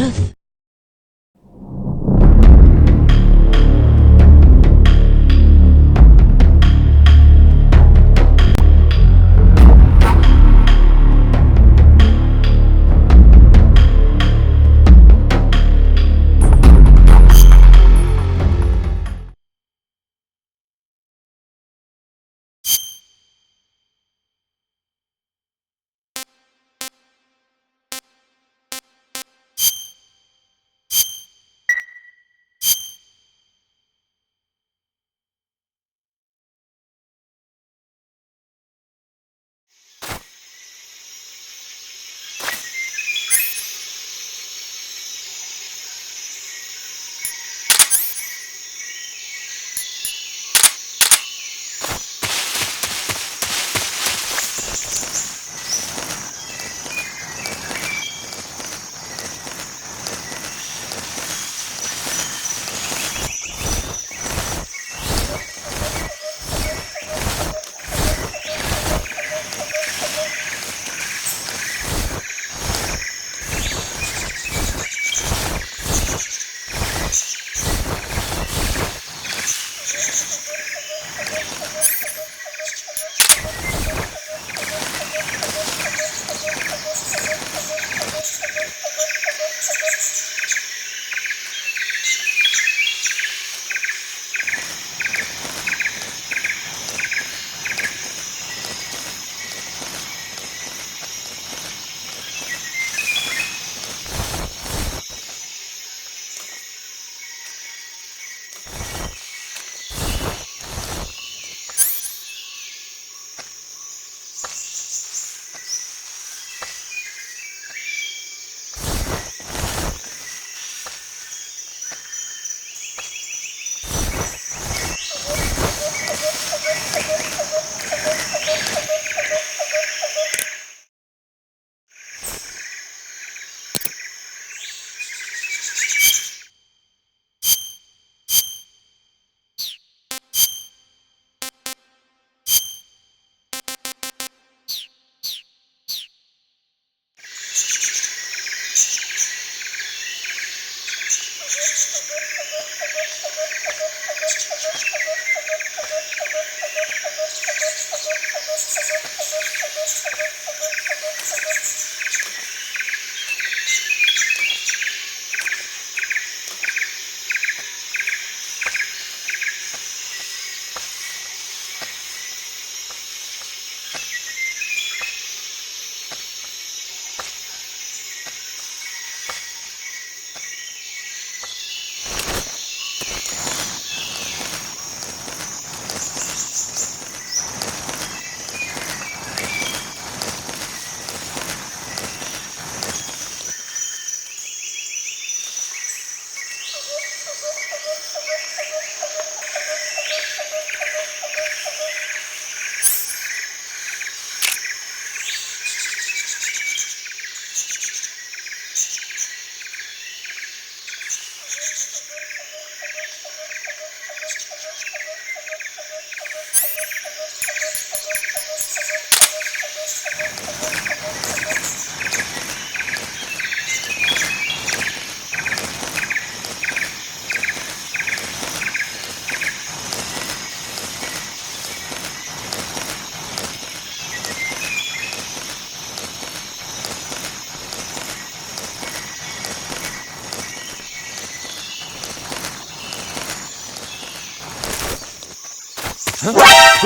earth.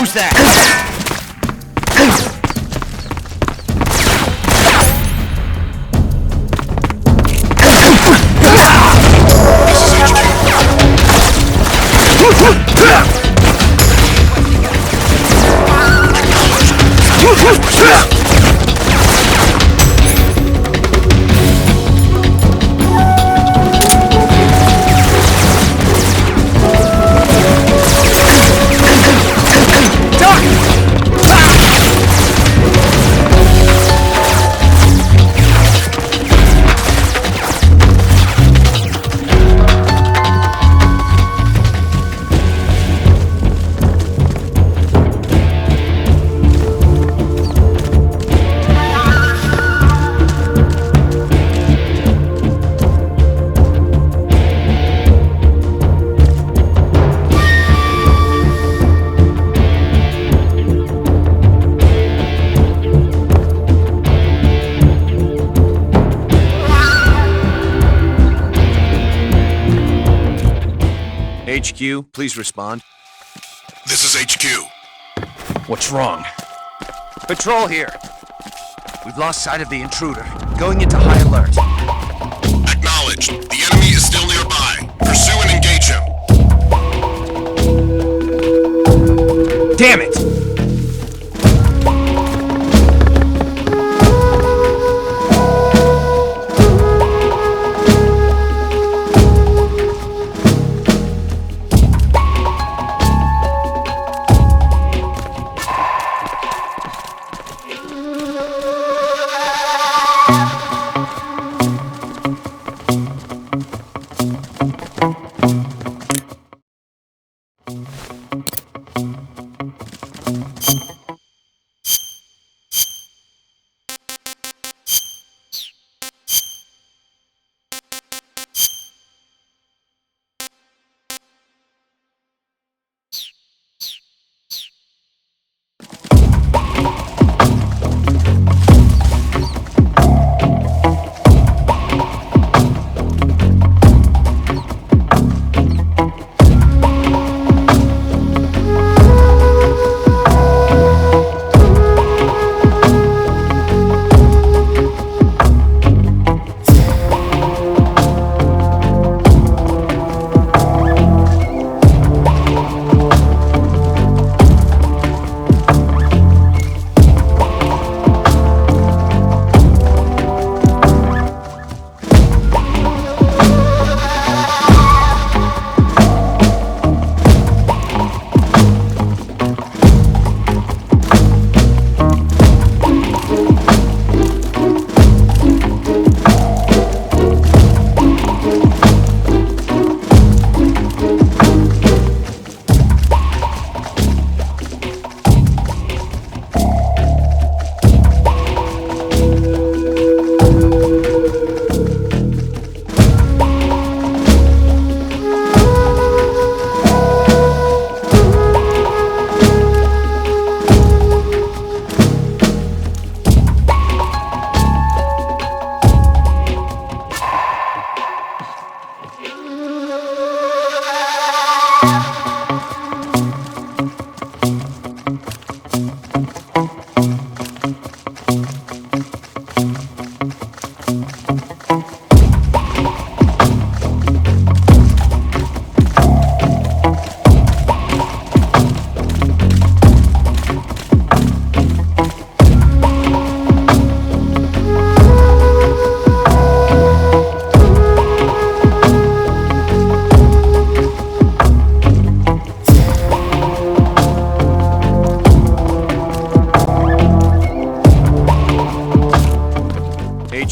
Who's that? HQ, please respond. This is HQ. What's wrong? Patrol here. We've lost sight of the intruder. Going into high alert. Acknowledged. The enemy is still nearby. Pursue and engage him. Damn it!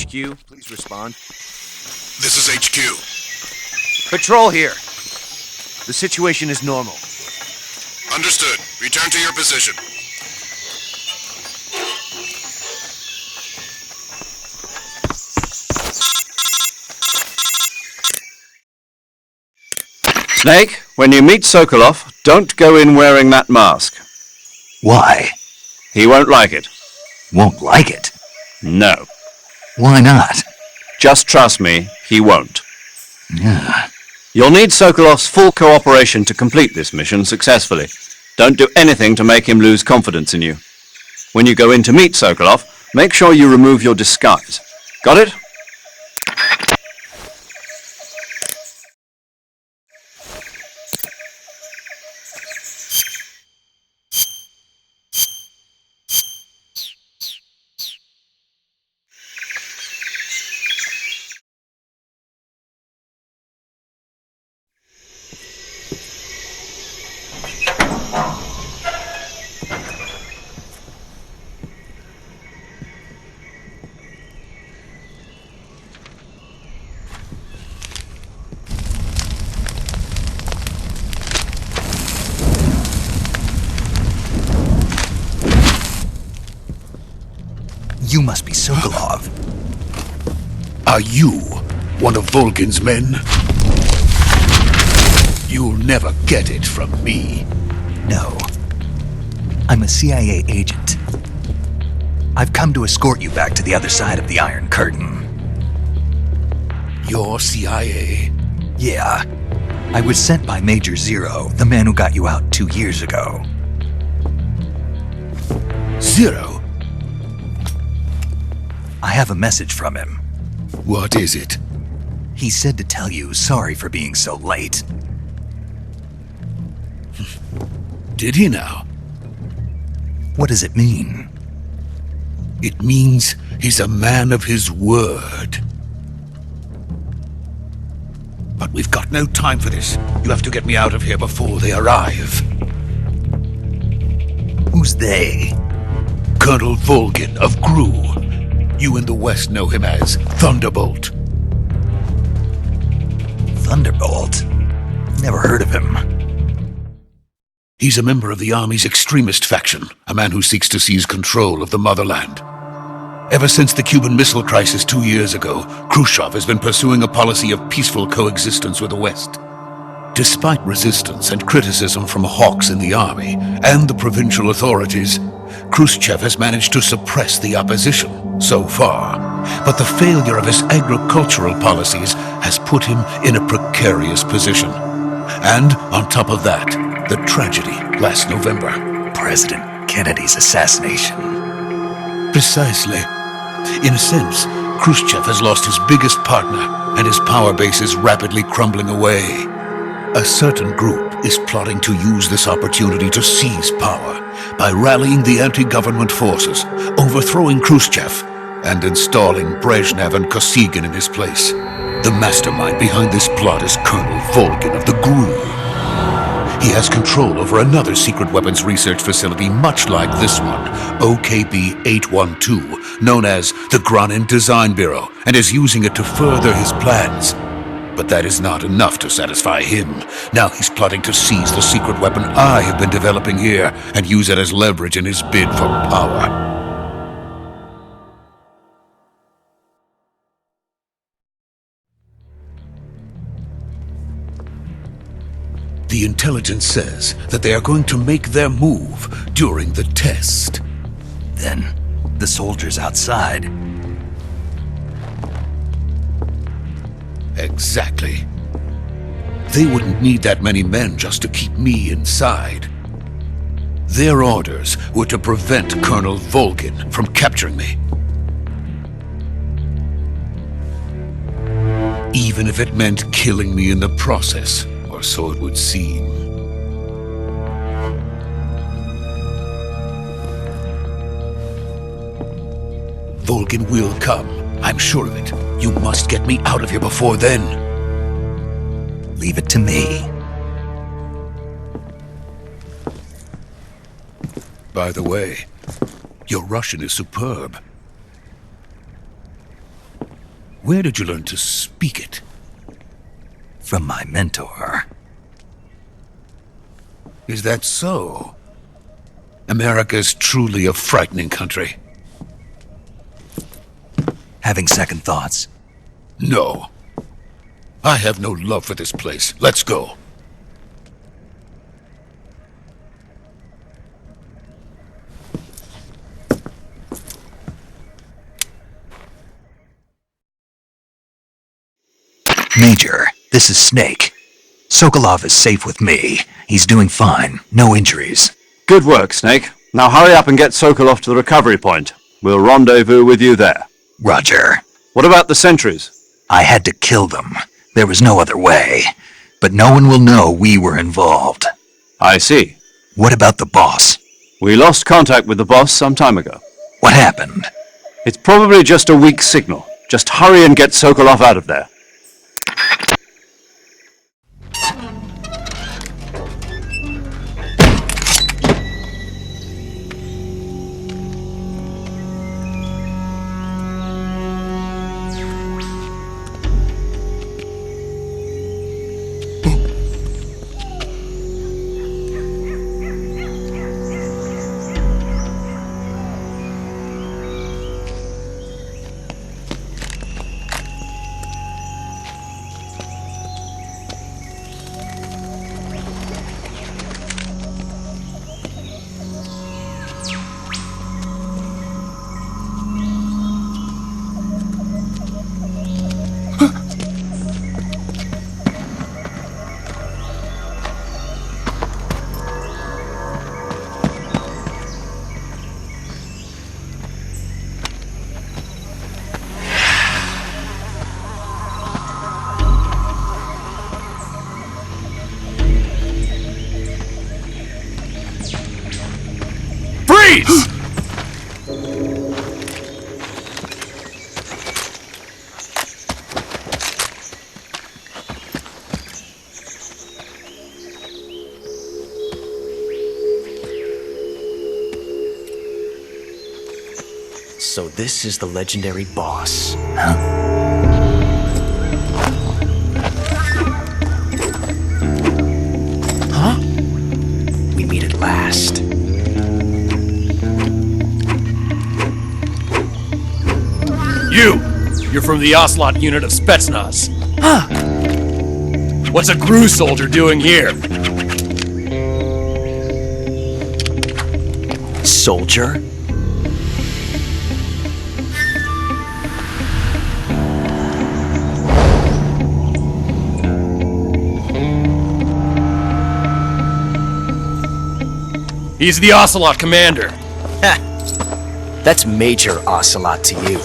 HQ, please respond. This is HQ. Patrol here. The situation is normal. Understood. Return to your position. Snake, when you meet Sokolov, don't go in wearing that mask. Why? He won't like it. Won't like it? No. Why not? Just trust me, he won't. Yeah. You'll need Sokolov's full cooperation to complete this mission successfully. Don't do anything to make him lose confidence in you. When you go in to meet Sokolov, make sure you remove your disguise. Got it? You must be Sokolov. Are you one of Volgin's men? You'll never get it from me. No. I'm a CIA agent. I've come to escort you back to the other side of the Iron Curtain. You're CIA? Yeah. I was sent by Major Zero, the man who got you out 2 years ago. Zero? I have a message from him. What is it? He said to tell you sorry for being so late. Did he now? What does it mean? It means he's a man of his word. But we've got no time for this. You have to get me out of here before they arrive. Who's they? Colonel Volgin of Gru. You in the West know him as Thunderbolt. Thunderbolt? Never heard of him. He's a member of the Army's extremist faction, a man who seeks to seize control of the motherland. Ever since the Cuban Missile Crisis 2 years ago, Khrushchev has been pursuing a policy of peaceful coexistence with the West. Despite resistance and criticism from hawks in the army and the provincial authorities, Khrushchev has managed to suppress the opposition so far. But the failure of his agricultural policies has put him in a precarious position. And on top of that, the tragedy last November. President Kennedy's assassination. Precisely. In a sense, Khrushchev has lost his biggest partner, and his power base is rapidly crumbling away. A certain group is plotting to use this opportunity to seize power by rallying the anti-government forces, overthrowing Khrushchev, and installing Brezhnev and Kosygin in his place. The mastermind behind this plot is Colonel Volgin of the GRU. He has control over another secret weapons research facility much like this one, OKB-812, known as the Granin Design Bureau, and is using it to further his plans. But that is not enough to satisfy him. Now he's plotting to seize the secret weapon I have been developing here and use it as leverage in his bid for power. The intelligence says that they are going to make their move during the test. Then, the soldiers outside. Exactly. They wouldn't need that many men just to keep me inside. Their orders were to prevent Colonel Volgin from capturing me. Even if it meant killing me in the process. Or so it would seem. Volgin will come. I'm sure of it. You must get me out of here before then. Leave it to me. By the way, your Russian is superb. Where did you learn to speak it? From my mentor. Is that so? America is truly a frightening country. Having second thoughts? No. I have no love for this place. Let's go. Major, this is Snake. Sokolov is safe with me. He's doing fine. No injuries. Good work, Snake. Now hurry up and get Sokolov to the recovery point. We'll rendezvous with you there. Roger. What about the sentries? I had to kill them. There was no other way. But no one will know we were involved. I see. What about the boss? We lost contact with the boss some time ago. What happened? It's probably just a weak signal. Just hurry and get Sokolov out of there. Freeze! So this is the legendary boss. Huh? We meet at last. You're from the Ocelot unit of Spetsnaz. Huh. What's a GRU soldier doing here? Soldier? He's the Ocelot commander. Ha! That's Major Ocelot to you.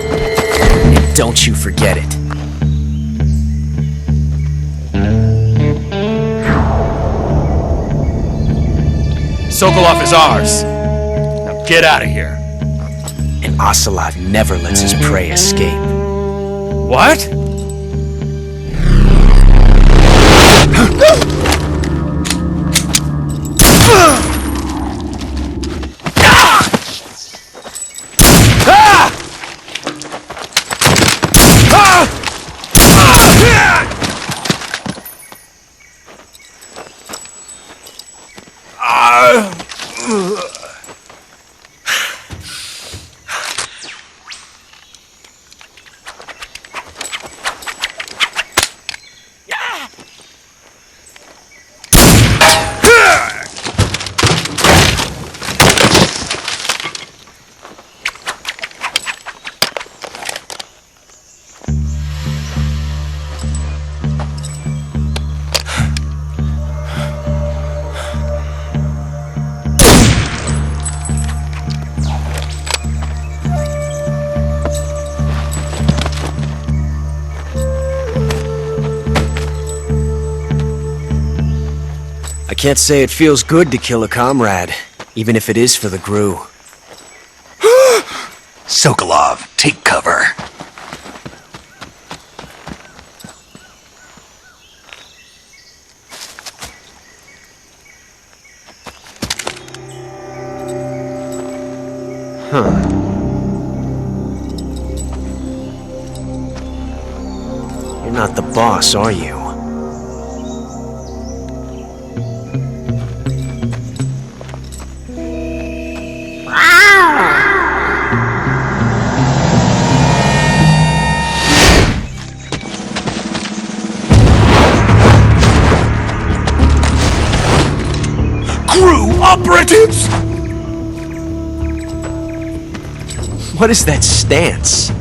And don't you forget it. Sokolov is ours. Now get out of here. And Ocelot never lets his prey escape. What? I can't say it feels good to kill a comrade, even if it is for the GRU. Sokolov, take cover. You're not the boss, are you? GRU operatives! What is that stance?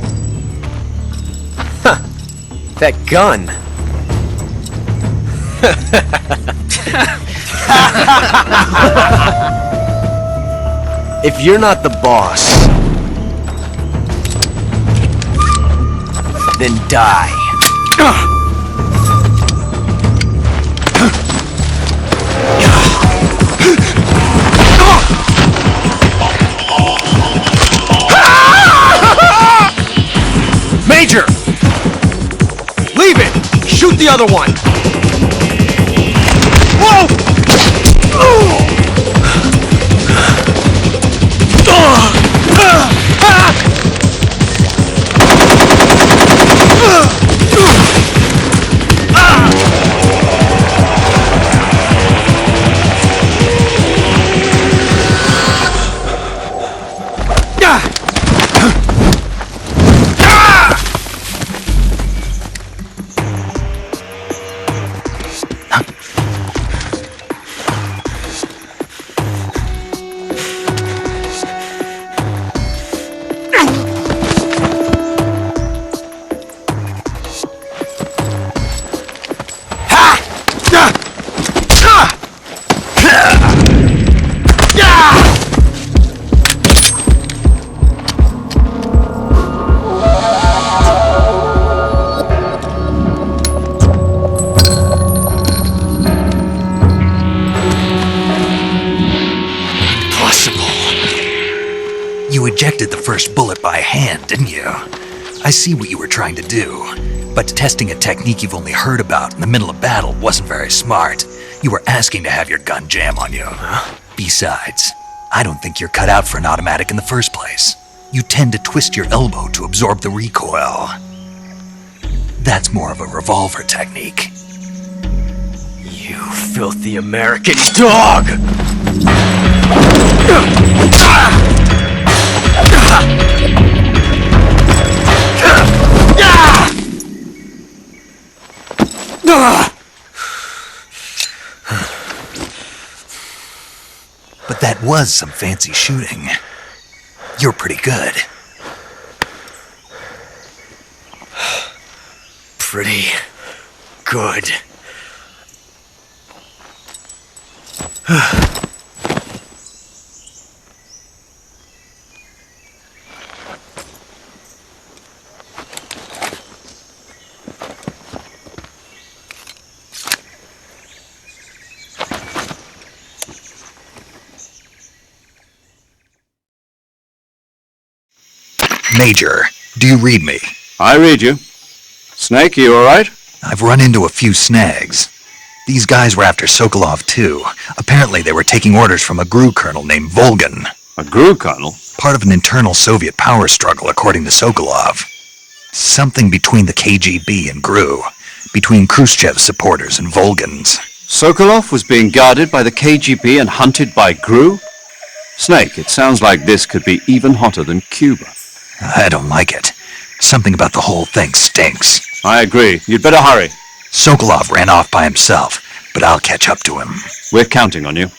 Huh. That gun. If you're not the boss, then die. Major! Leave it! Shoot the other one! Whoa! did the first bullet by hand, didn't you? I see what you were trying to do. But testing a technique you've only heard about in the middle of battle wasn't very smart. You were asking to have your gun jam on you. Besides, I don't think you're cut out for an automatic in the first place. You tend to twist your elbow to absorb the recoil. That's more of a revolver technique. You filthy American dog! But that was some fancy shooting. You're pretty good. Pretty good. Major, do you read me? I read you. Snake, you all right? I've run into a few snags. These guys were after Sokolov too. Apparently they were taking orders from a GRU colonel named Volgan. A GRU colonel? Part of an internal Soviet power struggle, according to Sokolov. Something between the KGB and GRU. Between Khrushchev's supporters and Volgan's. Sokolov was being guarded by the KGB and hunted by GRU? Snake, it sounds like this could be even hotter than Cuba. I don't like it. Something about the whole thing stinks. I agree. You'd better hurry. Sokolov ran off by himself, but I'll catch up to him. We're counting on you.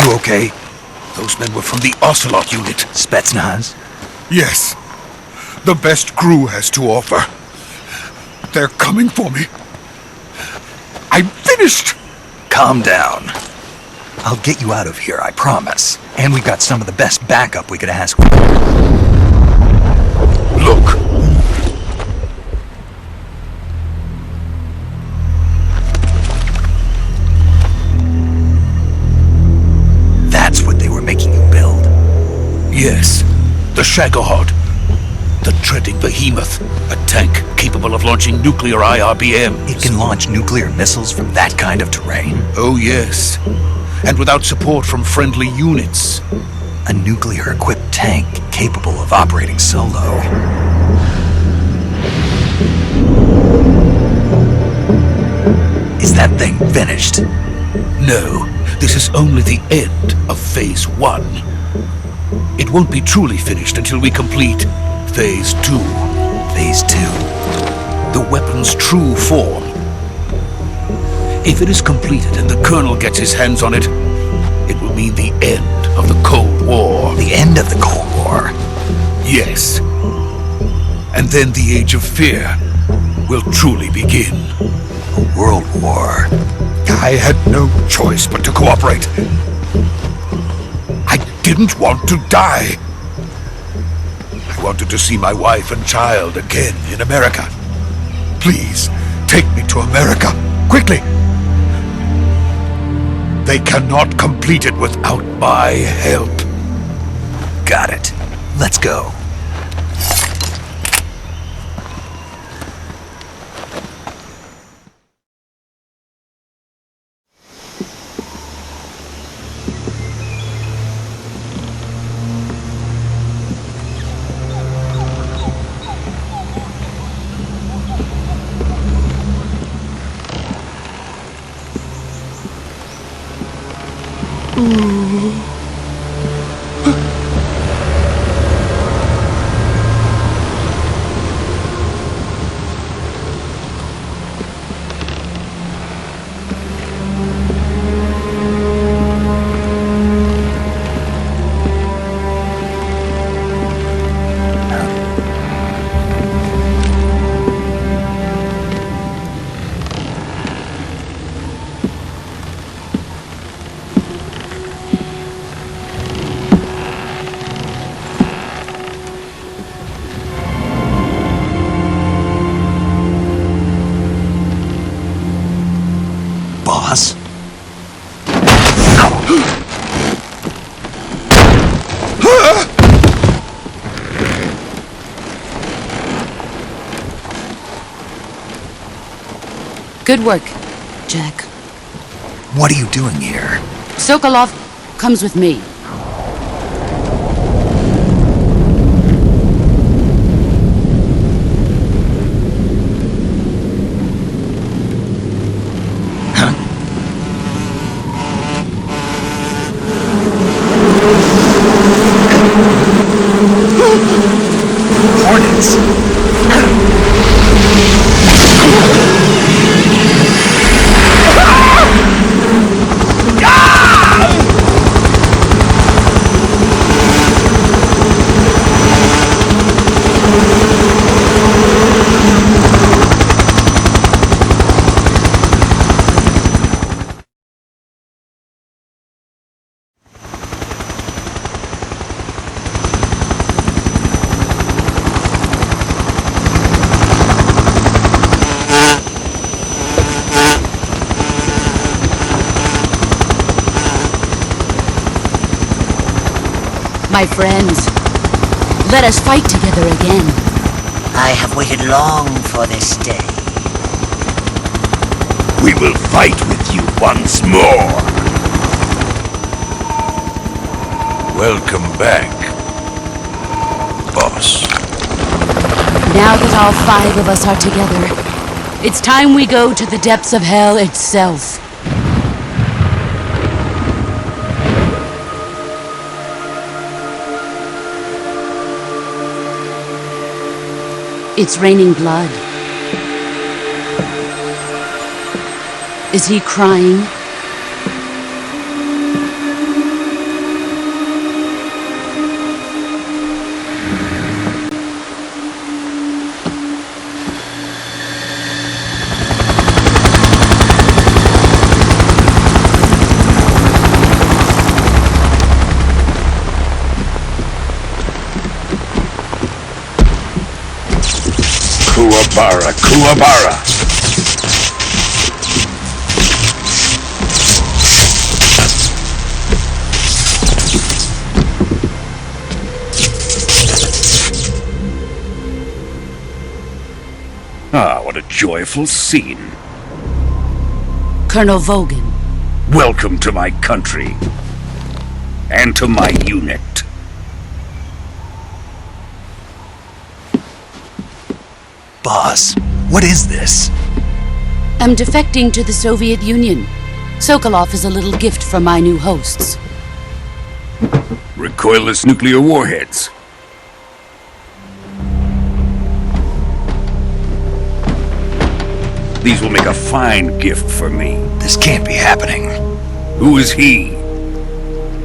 You okay? Those men were from the Ocelot unit. Spetsnaz? Yes. The best GRU has to offer. They're coming for me. I'm finished! Calm down. I'll get you out of here, I promise. And we've got some of the best backup we could ask for. Look. That's what they were making you build. Yes. The Shagohod. The treading behemoth. A tank capable of launching nuclear IRBMs. It can launch nuclear missiles from that kind of terrain. Oh, yes. And without support from friendly units. A nuclear-equipped tank capable of operating solo. Is that thing finished? No, this is only the end of Phase 1. It won't be truly finished until we complete Phase 2. Phase 2. The weapon's true form. If it is completed and the Colonel gets his hands on it, it will mean the end of the Cold War. The end of the Cold War? Yes. And then the Age of Fear will truly begin. A world war. I had no choice but to cooperate. I didn't want to die. I wanted to see my wife and child again in America. Please, take me to America, quickly. They cannot complete it without my help. Got it. Let's go. Boss? Good work, Jack. What are you doing here? Sokolov comes with me. Hornets? My friends, let us fight together again. I have waited long for this day. We will fight with you once more. Welcome back, boss. Now that all 5 of us are together, it's time we go to the depths of hell itself. It's raining blood. Is he crying? Kuwabara, Kuwabara! Ah, what a joyful scene. Colonel Vogan. Welcome to my country. And to my unit. Boss, what is this? I'm defecting to the Soviet Union. Sokolov is a little gift from my new hosts. Recoilless nuclear warheads. These will make a fine gift for me. This can't be happening. Who is he?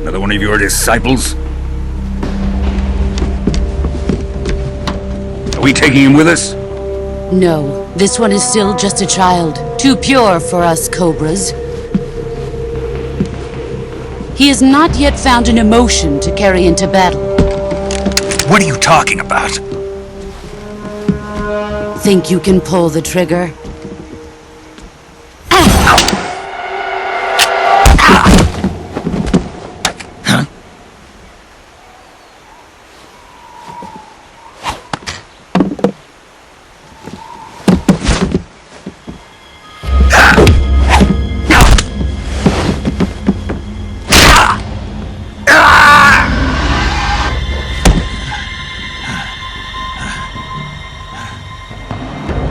Another one of your disciples? Are we taking him with us? No, this one is still just a child. Too pure for us Cobras. He has not yet found an emotion to carry into battle. What are you talking about? Think you can pull the trigger?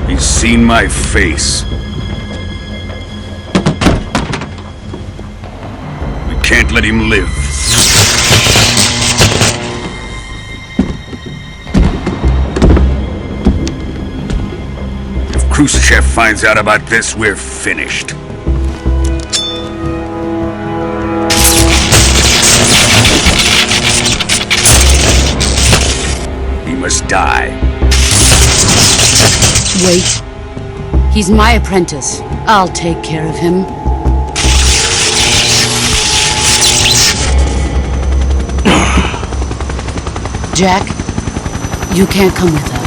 He's seen my face. We can't let him live. If Khrushchev finds out about this, we're finished. He must die. Wait. He's my apprentice. I'll take care of him. Jack, you can't come with us.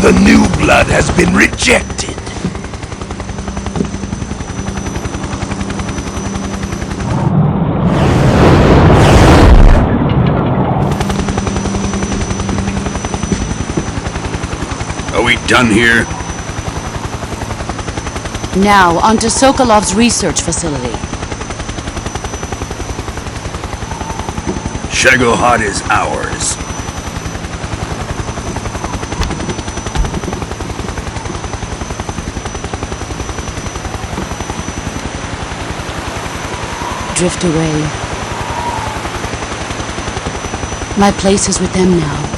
The new blood has been rejected. Are we done here? Now, onto Sokolov's research facility. Shagohod is ours. Drift away. My place is with them now.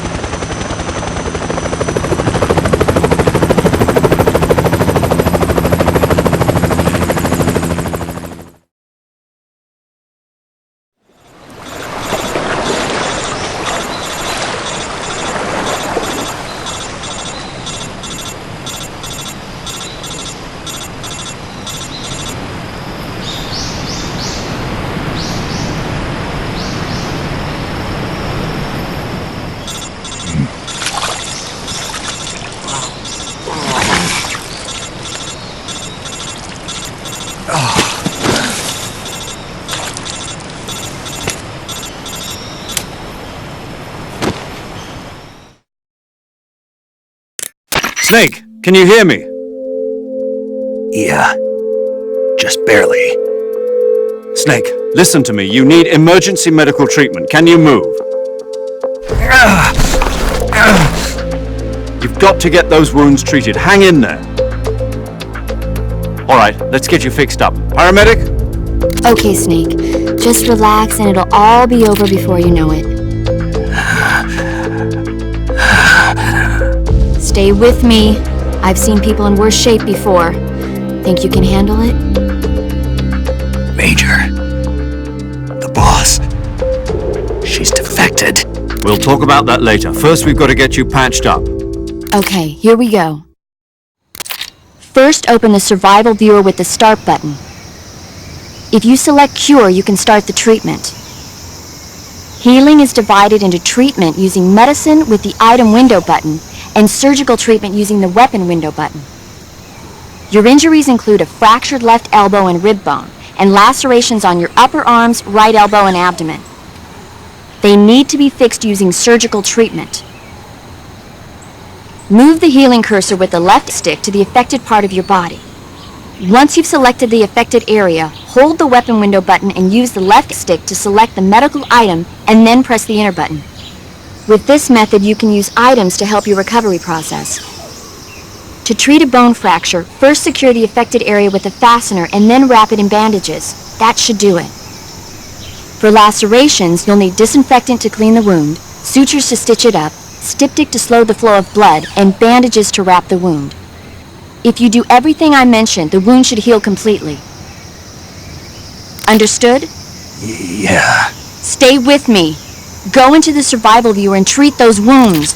Snake, can you hear me? Yeah. Just barely. Snake, listen to me. You need emergency medical treatment. Can you move? You've got to get those wounds treated. Hang in there. All right, let's get you fixed up. Paramedic? Okay, Snake. Just relax and it'll all be over before you know it. Stay with me. I've seen people in worse shape before. Think you can handle it? Major. The boss. She's defected. We'll talk about that later. First, we've got to get you patched up. Okay, here we go. First, open the survival viewer with the start button. If you select cure, you can start the treatment. Healing is divided into treatment using medicine with the item window button and surgical treatment using the weapon window button. Your injuries include a fractured left elbow and rib bone, and lacerations on your upper arms, right elbow, and abdomen. They need to be fixed using surgical treatment. Move the healing cursor with the left stick to the affected part of your body. Once you've selected the affected area, hold the weapon window button and use the left stick to select the medical item and then press the enter button. With this method, you can use items to help your recovery process. To treat a bone fracture, first secure the affected area with a fastener and then wrap it in bandages. That should do it. For lacerations, you'll need disinfectant to clean the wound, sutures to stitch it up, styptic to slow the flow of blood, and bandages to wrap the wound. If you do everything I mentioned, the wound should heal completely. Understood? Yeah. Stay with me. Go into the survival viewer and treat those wounds.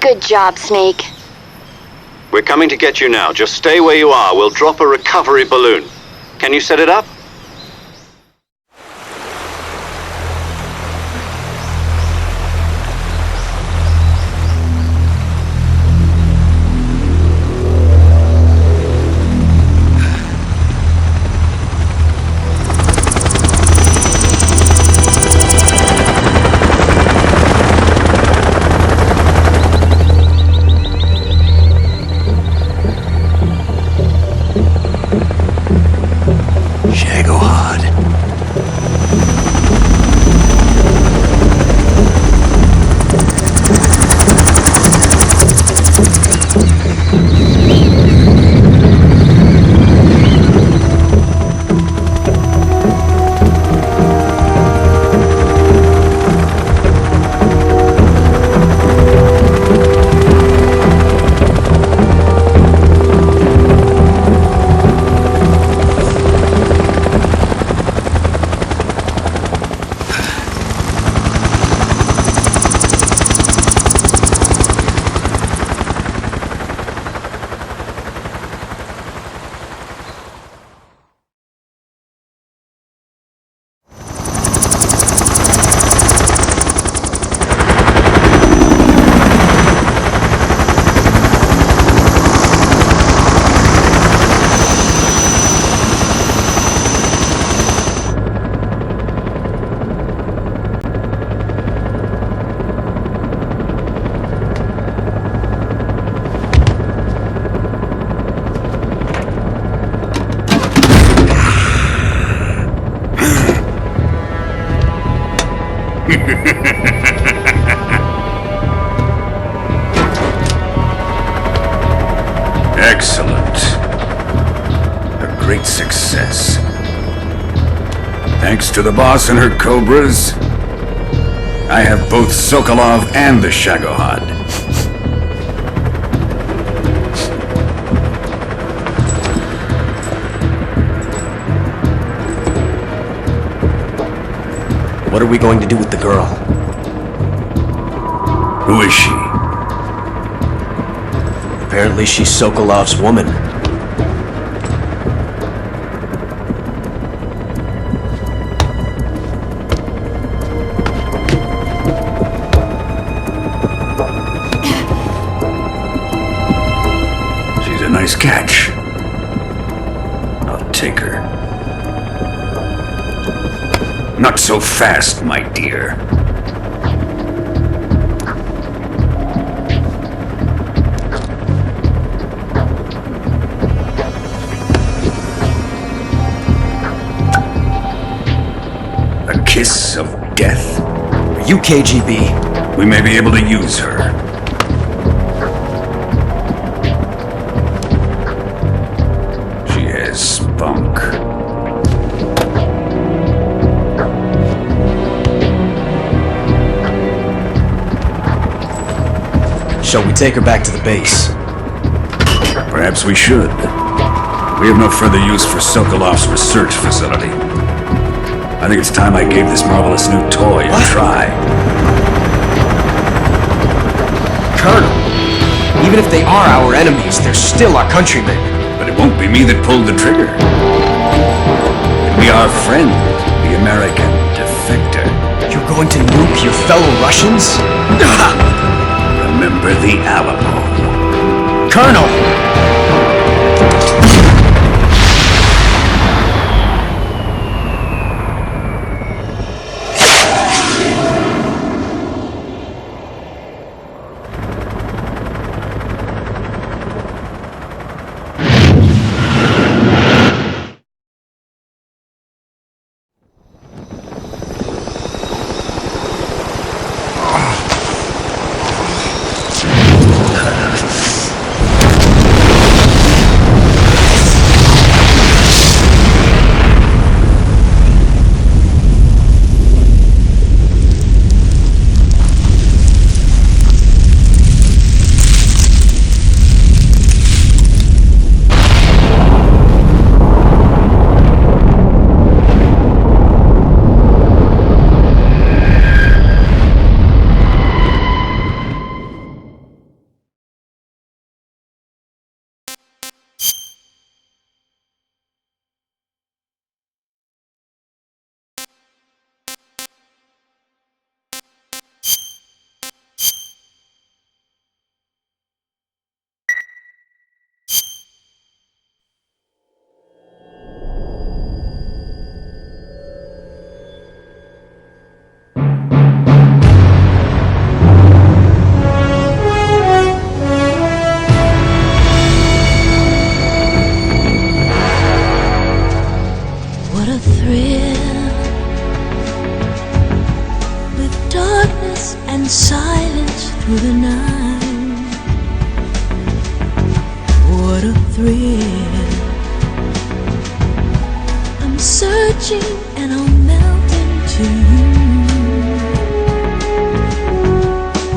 Good job, Snake. We're coming to get you now. Just stay where you are. We'll drop a recovery balloon. Can you set it up? Excellent. A great success. Thanks to the boss and her cobras, I have both Sokolov and the Shagohod. What are we going to do with the girl? Who is she? Apparently she's Sokolov's woman. She's a nice catch. I'll take her. Not so fast, my dear. A kiss of death. Are you KGB? We may be able to use her. She has spunk. Shall we take her back to the base? Perhaps we should. We have no further use for Sokolov's research facility. I think it's time I gave this marvelous new toy a try. Colonel, even if they are our enemies, they're still our countrymen. But it won't be me that pulled the trigger. It'll be our friend, the American defector. You're going to nuke your fellow Russians? Remember the Alamo. Colonel! through the night. What a thrill. I'm searching and I'll melt into you.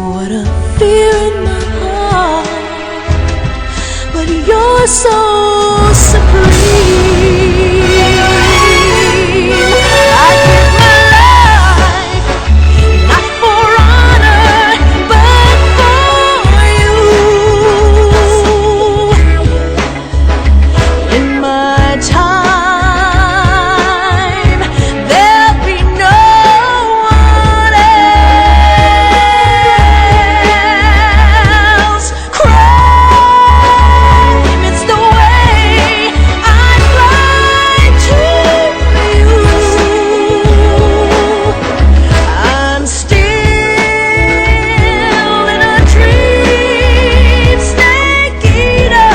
What a fear in my heart, but you're so supreme. I give my life, not for honor, but for you. In my time, there'll be no one else. Crime, it's the way I fly to you. I'm still in a dream, snake eater.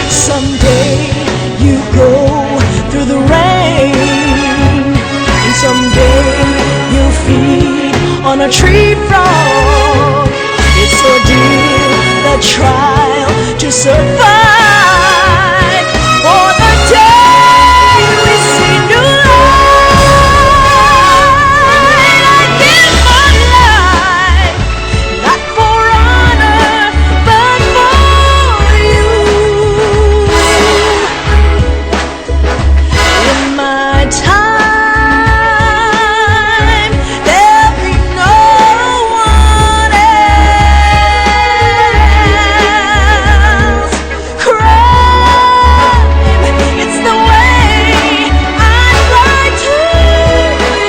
Someday you go through the rain, and someday you'll feed on a tree frog. It's ordeal, the trial to survive, for the day we see new light. I give my life, not for honor, but for you. In my time, there'll be no one else. Crime, it's the way I fly to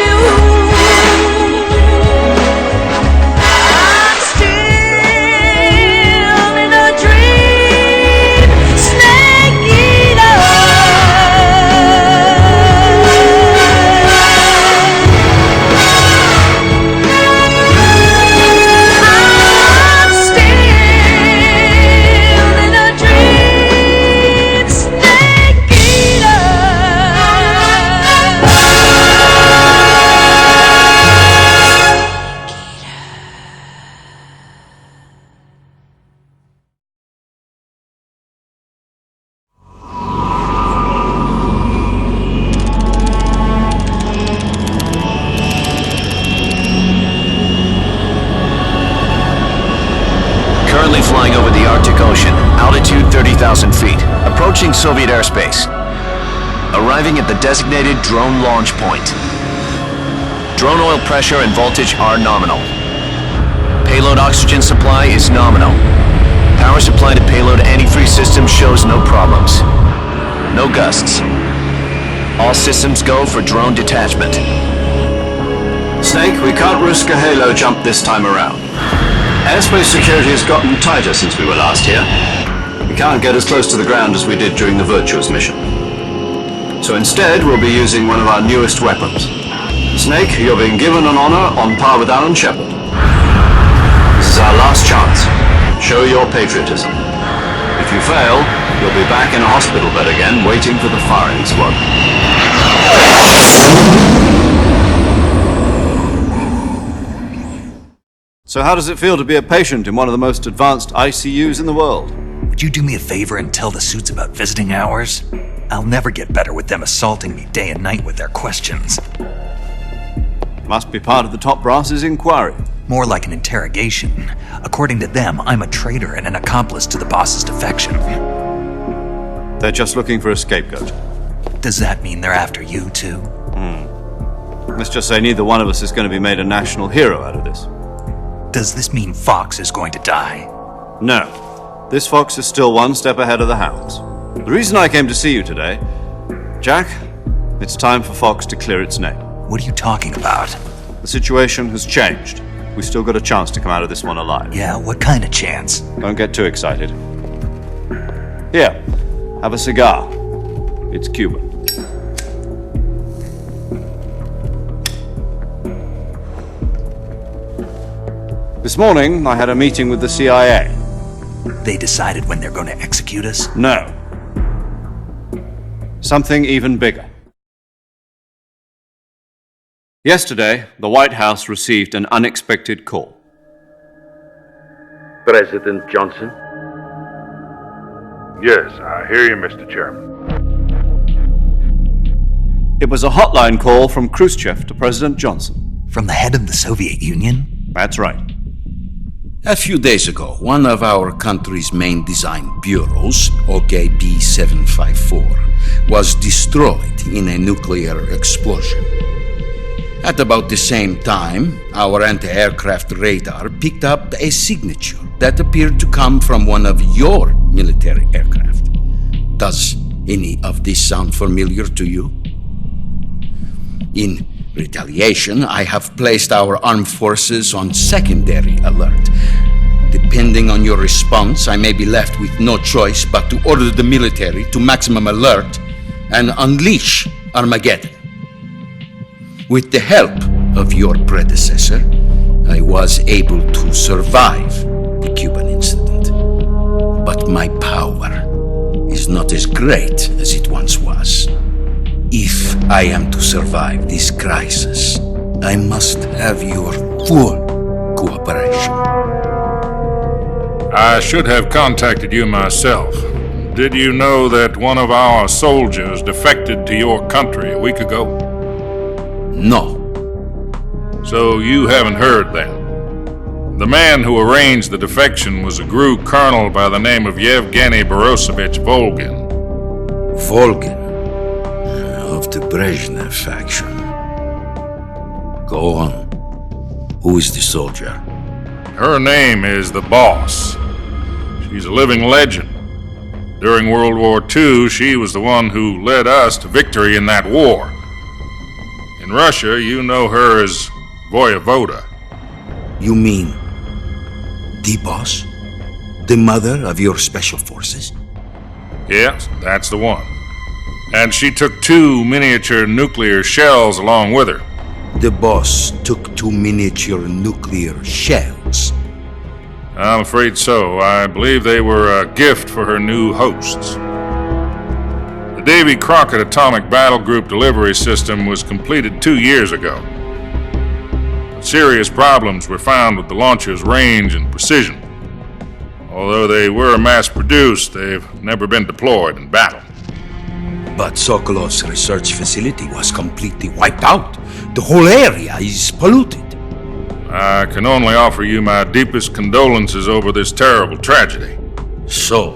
you. I'm still in a dream, snake eater. I'm still in a dream, snake eater. Currently flying over the Arctic Ocean, altitude 30,000 feet, approaching Soviet airspace. Arriving at the designated drone launch point. Drone oil pressure and voltage are nominal. Payload oxygen supply is nominal. Power supply to payload antifreeze system shows no problems. No gusts. All systems go for drone detachment. Snake, we can't risk a halo jump this time around. Airspace security has gotten tighter since we were last here. We can't get as close to the ground as we did during the Virtuous mission. So instead, we'll be using one of our newest weapons. Snake, you're being given an honor on par with Alan Shepard. This is our last chance. Show your patriotism. If you fail, you'll be back in a hospital bed again, waiting for the firing squad. So how does it feel to be a patient in one of the most advanced ICUs in the world? Would you do me a favor and tell the suits about visiting hours? I'll never get better with them assaulting me day and night with their questions. Must be part of the top brass's inquiry. More like an interrogation. According to them, I'm a traitor and an accomplice to the boss's defection. They're just looking for a scapegoat. Does that mean they're after you, too? Let's just say neither one of us is going to be made a national hero out of this. Does this mean Fox is going to die? No. This fox is still one step ahead of the hounds. The reason I came to see you today, Jack, it's time for Fox to clear its name. What are you talking about? The situation has changed. We've still got a chance to come out of this one alive. Yeah, what kind of chance? Don't get too excited. Here, have a cigar. It's Cuban. This morning, I had a meeting with the CIA. They decided when they're going to execute us? No. Something even bigger. Yesterday, the White House received an unexpected call. President Johnson? Yes, I hear you, Mr. Chairman. It was a hotline call from Khrushchev to President Johnson. From the head of the Soviet Union? That's right. A few days ago, one of our country's main design bureaus, OKB 754, was destroyed in a nuclear explosion. At about the same time, our anti-aircraft radar picked up a signature that appeared to come from one of your military aircraft. Does any of this sound familiar to you? In retaliation, I have placed our armed forces on secondary alert. Depending on your response, I may be left with no choice but to order the military to maximum alert and unleash Armageddon. With the help of your predecessor, I was able to survive the Cuban incident. But my power is not as great as it once was. If I am to survive this crisis, I must have your full cooperation. I should have contacted you myself. Did you know that one of our soldiers defected to your country a week ago? No. So you haven't heard then. The man who arranged the defection was a GRU colonel by the name of Yevgeny Borisovich Volgin. Volgin? Of the Brezhnev faction. Go on. Who is the soldier? Her name is the Boss. She's a living legend. During World War II, she was the one who led us to victory in that war. In Russia, you know her as Voyevoda. You mean the Boss? The mother of your special forces? Yes, that's the one. And she took 2 miniature nuclear shells along with her. The Boss took 2 miniature nuclear shells? I'm afraid so. I believe they were a gift for her new hosts. The Davy Crockett Atomic Battle Group delivery system was completed 2 years ago. Serious problems were found with the launcher's range and precision. Although they were mass-produced, they've never been deployed in battle. But Sokolov's research facility was completely wiped out. The whole area is polluted. I can only offer you my deepest condolences over this terrible tragedy. So,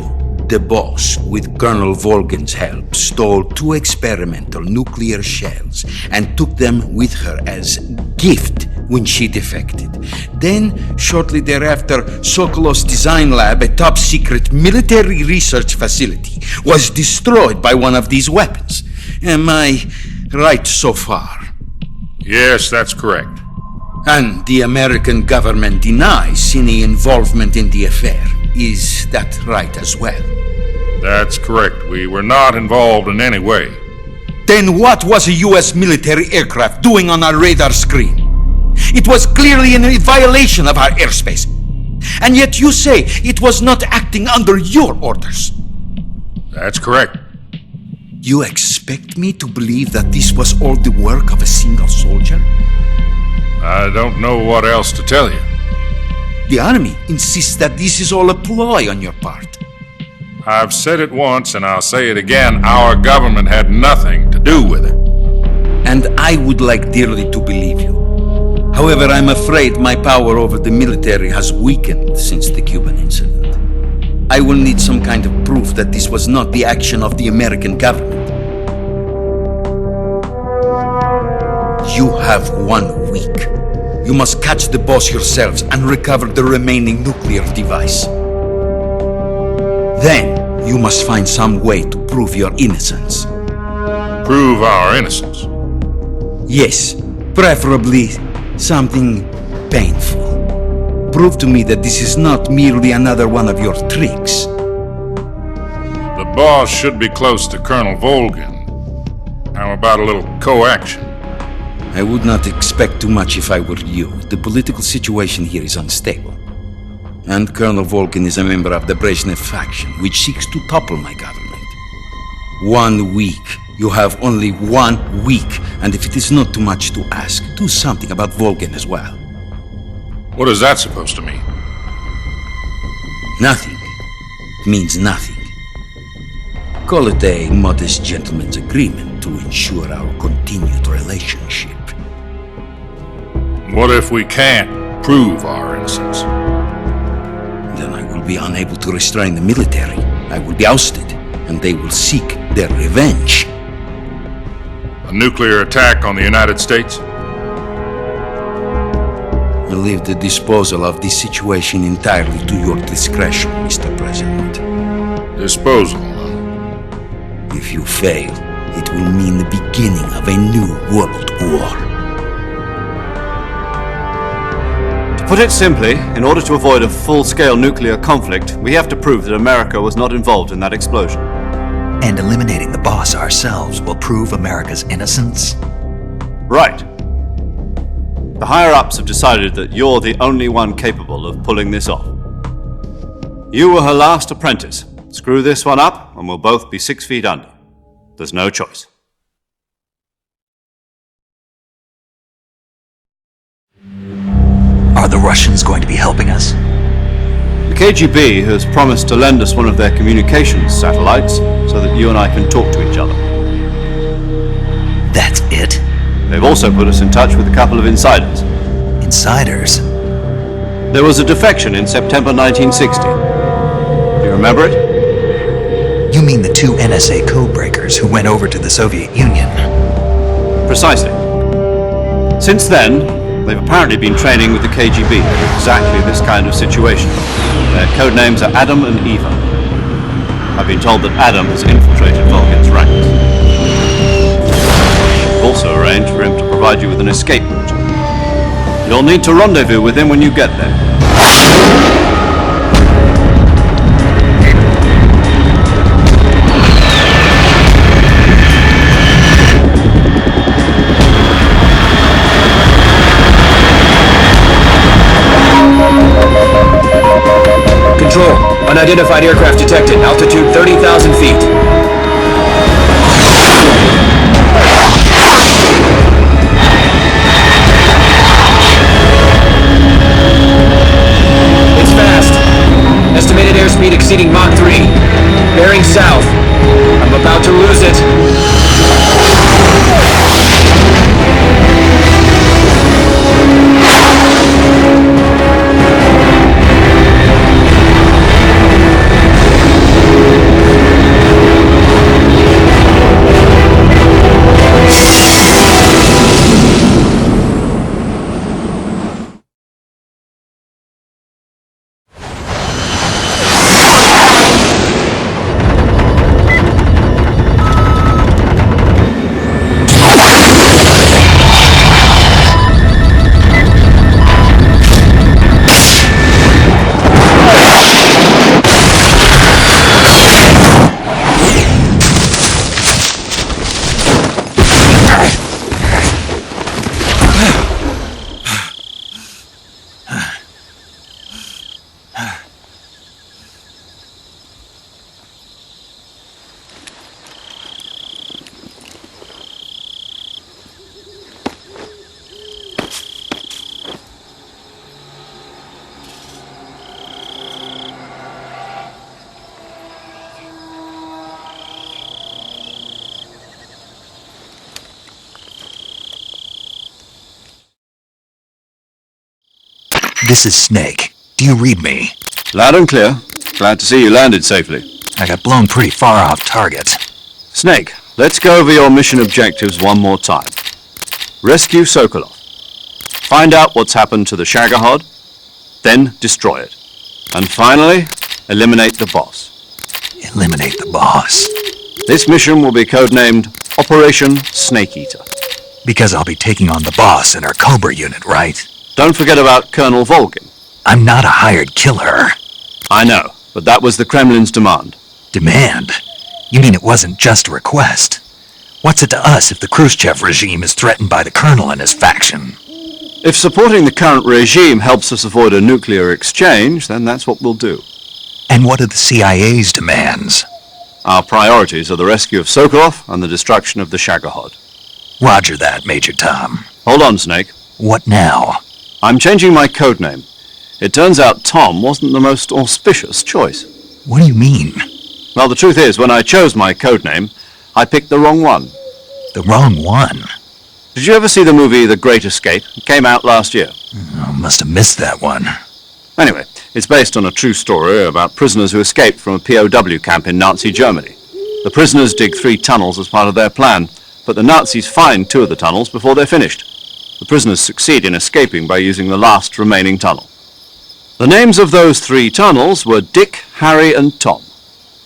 the Boss, with Colonel Volgin's help, stole 2 experimental nuclear shells and took them with her as gift when she defected. Then, shortly thereafter, Sokolov's design lab, a top-secret military research facility, was destroyed by one of these weapons. Am I right so far? Yes, that's correct. And the American government denies any involvement in the affair. Is that right as well? That's correct. We were not involved in any way. Then what was a U.S. military aircraft doing on our radar screen? It was clearly in violation of our airspace. And yet you say it was not acting under your orders. That's correct. You expect me to believe that this was all the work of a single soldier? I don't know what else to tell you. The Army insists that this is all a ploy on your part. I've said it once and I'll say it again. Our government had nothing to do with it. And I would like dearly to believe you. However, I'm afraid my power over the military has weakened since the Cuban incident. I will need some kind of proof that this was not the action of the American government. You have 1 week. You must catch the Boss yourselves and recover the remaining nuclear device. Then, you must find some way to prove your innocence. Prove our innocence? Yes, preferably something painful. Prove to me that this is not merely another one of your tricks. The Boss should be close to Colonel Volgin. How about a little coaction? I would not expect too much if I were you. The political situation here is unstable. And Colonel Volgin is a member of the Brezhnev faction, which seeks to topple my government. 1 week. You have only 1 week And if it is not too much to ask, do something about Volgin as well. What is that supposed to mean? Nothing. It means nothing. Call it a modest gentleman's agreement to ensure our continued relationship. What if we can't prove our innocence? Then I will be unable to restrain the military. I will be ousted, and they will seek their revenge. A nuclear attack on the United States? I leave the disposal of this situation entirely to your discretion, Mr. President. Disposal, huh? If you fail, it will mean the beginning of a new world war. To put it simply, in order to avoid a full-scale nuclear conflict, we have to prove that America was not involved in that explosion. And eliminating the boss ourselves will prove America's innocence? Right. The higher-ups have decided that you're the only one capable of pulling this off. You were her last apprentice. Screw this one up, and we'll both be 6 feet under. There's no choice. Are the Russians going to be helping us? The KGB has promised to lend us one of their communications satellites so that you and I can talk to each other. That's it? They've also put us in touch with a couple of insiders. Insiders? There was a defection in September 1960. Do you remember it? You mean the 2 NSA codebreakers who went over to the Soviet Union? Precisely. Since then, they've apparently been training with the KGB for exactly this kind of situation. Their code names are Adam and Eva. I've been told that Adam has infiltrated Volgin's ranks. I've also arranged for him to provide you with an escape route. You'll need to rendezvous with him when you get there. Control. Unidentified aircraft detected. Altitude 30,000 feet. It's fast. Estimated airspeed exceeding Mach 3. Bearing south. I'm about to lose it. This is Snake. Do you read me? Loud and clear. Glad to see you landed safely. I got blown pretty far off target. Snake, let's go over your mission objectives one more time. Rescue Sokolov. Find out what's happened to the Shagohod, then destroy it. And finally, eliminate the boss. Eliminate the boss? This mission will be codenamed Operation Snake Eater. Because I'll be taking on the boss in our Cobra unit, right? Don't forget about Colonel Volgin. I'm not a hired killer. I know, but that was the Kremlin's demand. Demand? You mean it wasn't just a request? What's it to us if the Khrushchev regime is threatened by the Colonel and his faction? If supporting the current regime helps us avoid a nuclear exchange, then that's what we'll do. And what are the CIA's demands? Our priorities are the rescue of Sokolov and the destruction of the Shagohod. Roger that, Major Tom. Hold on, Snake. What now? I'm changing my code name. It turns out Tom wasn't the most auspicious choice. What do you mean? Well, the truth is, when I chose my code name, I picked the wrong one. The wrong one? Did you ever see the movie The Great Escape? It came out last year. Oh, must have missed that one. Anyway, it's based on a true story about prisoners who escaped from a POW camp in Nazi Germany. The prisoners dig 3 tunnels as part of their plan, but the Nazis find 2 of the tunnels before they're finished. The prisoners succeed in escaping by using the last remaining tunnel. The names of those 3 tunnels were Dick, Harry, and Tom.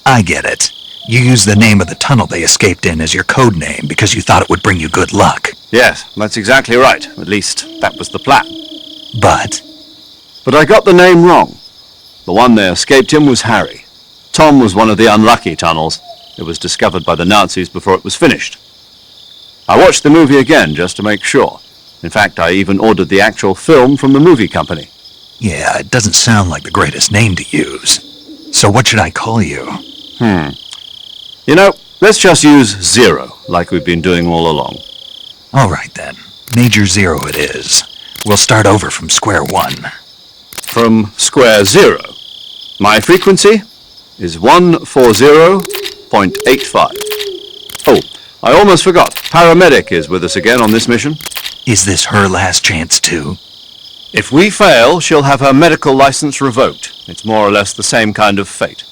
I get it. You used the name of the tunnel they escaped in as your code name because you thought it would bring you good luck. Yes, that's exactly right. At least, that was the plan. But I got the name wrong. The one they escaped in was Harry. Tom was one of the unlucky tunnels. It was discovered by the Nazis before it was finished. I watched the movie again just to make sure. In fact, I even ordered the actual film from the movie company. yeah, it doesn't sound like the greatest name to use. So what should I call you? You know, let's just use Zero, like we've been doing all along. All right then. Major Zero it is. We'll start over from square one. From square 0. My frequency is 140.85. Oh, I almost forgot. Paramedic is with us again on this mission. Is this her last chance too? If we fail, she'll have her medical license revoked. It's more or less the same kind of fate.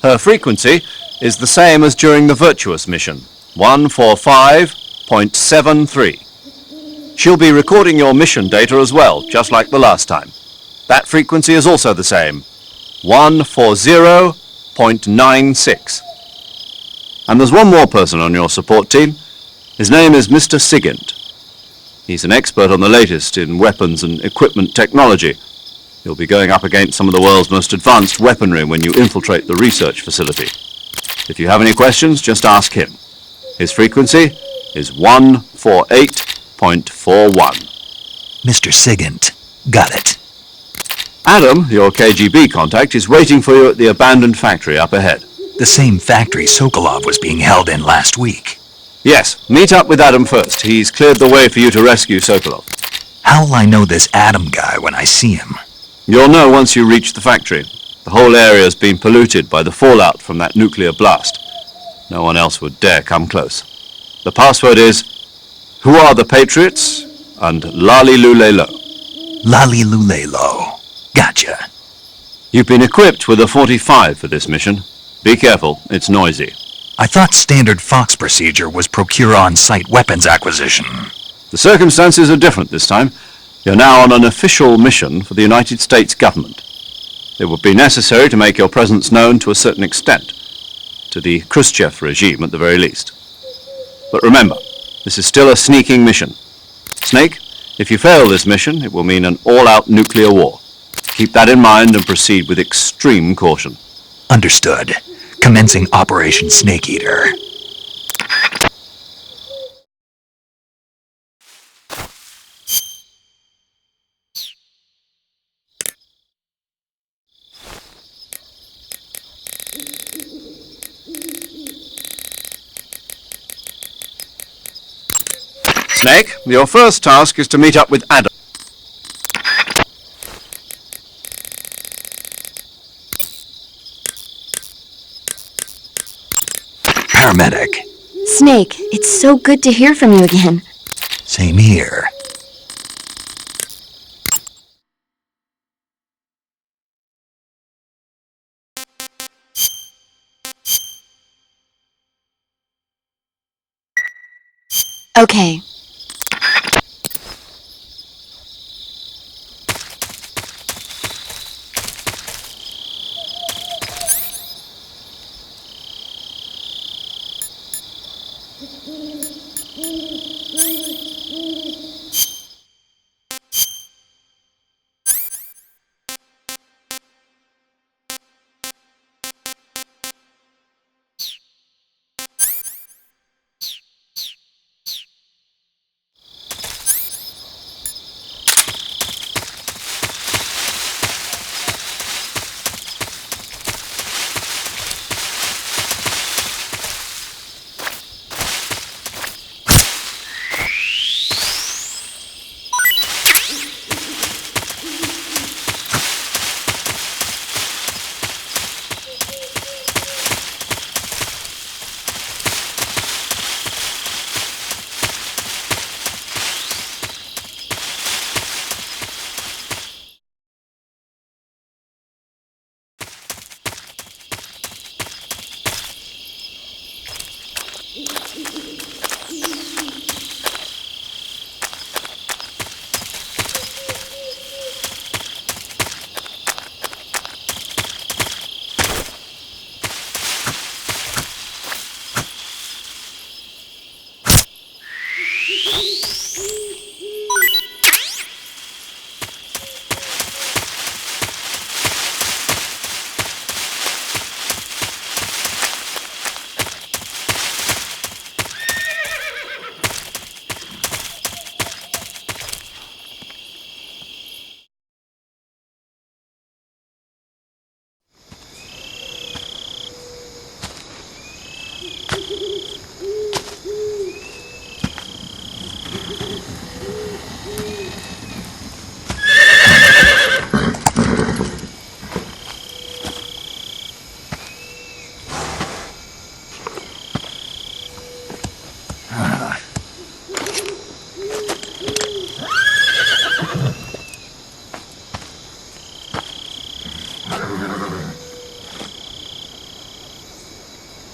Her frequency is the same as during the Virtuous mission, 145.73. She'll be recording your mission data as well, just like the last time. That frequency is also the same, 140.96. And there's one more person on your support team. His name is Mr. Sigint. He's an expert on the latest in weapons and equipment technology. You'll be going up against some of the world's most advanced weaponry when you infiltrate the research facility. If you have any questions, just ask him. His frequency is 148.41. Mr. Sigint. Got it. Adam, your KGB contact, is waiting for you at the abandoned factory up ahead. The same factory Sokolov was being held in last week. Yes, meet up with Adam first. He's cleared the way for you to rescue Sokolov. How will I know this Adam guy when I see him? You'll know once you reach the factory. The whole area's been polluted by the fallout from that nuclear blast. No one else would dare come close. The password is, "Who are the Patriots?" and "Lali Lule Lo." Lali Lule Lo. Gotcha. You've been equipped with a 45 for this mission. Be careful, it's noisy. I thought standard Fox procedure was procure on-site weapons acquisition. The circumstances are different this time. You're now on an official mission for the United States government. It would be necessary to make your presence known to a certain extent, to the Khrushchev regime at the very least. But remember, this is still a sneaking mission. Snake, if you fail this mission, it will mean an all-out nuclear war. Keep that in mind and proceed with extreme caution. Understood. Commencing Operation Snake Eater. Snake, your first task is to meet up with Adam. Paramedic. Snake, it's so good to hear from you again. Same here. Okay.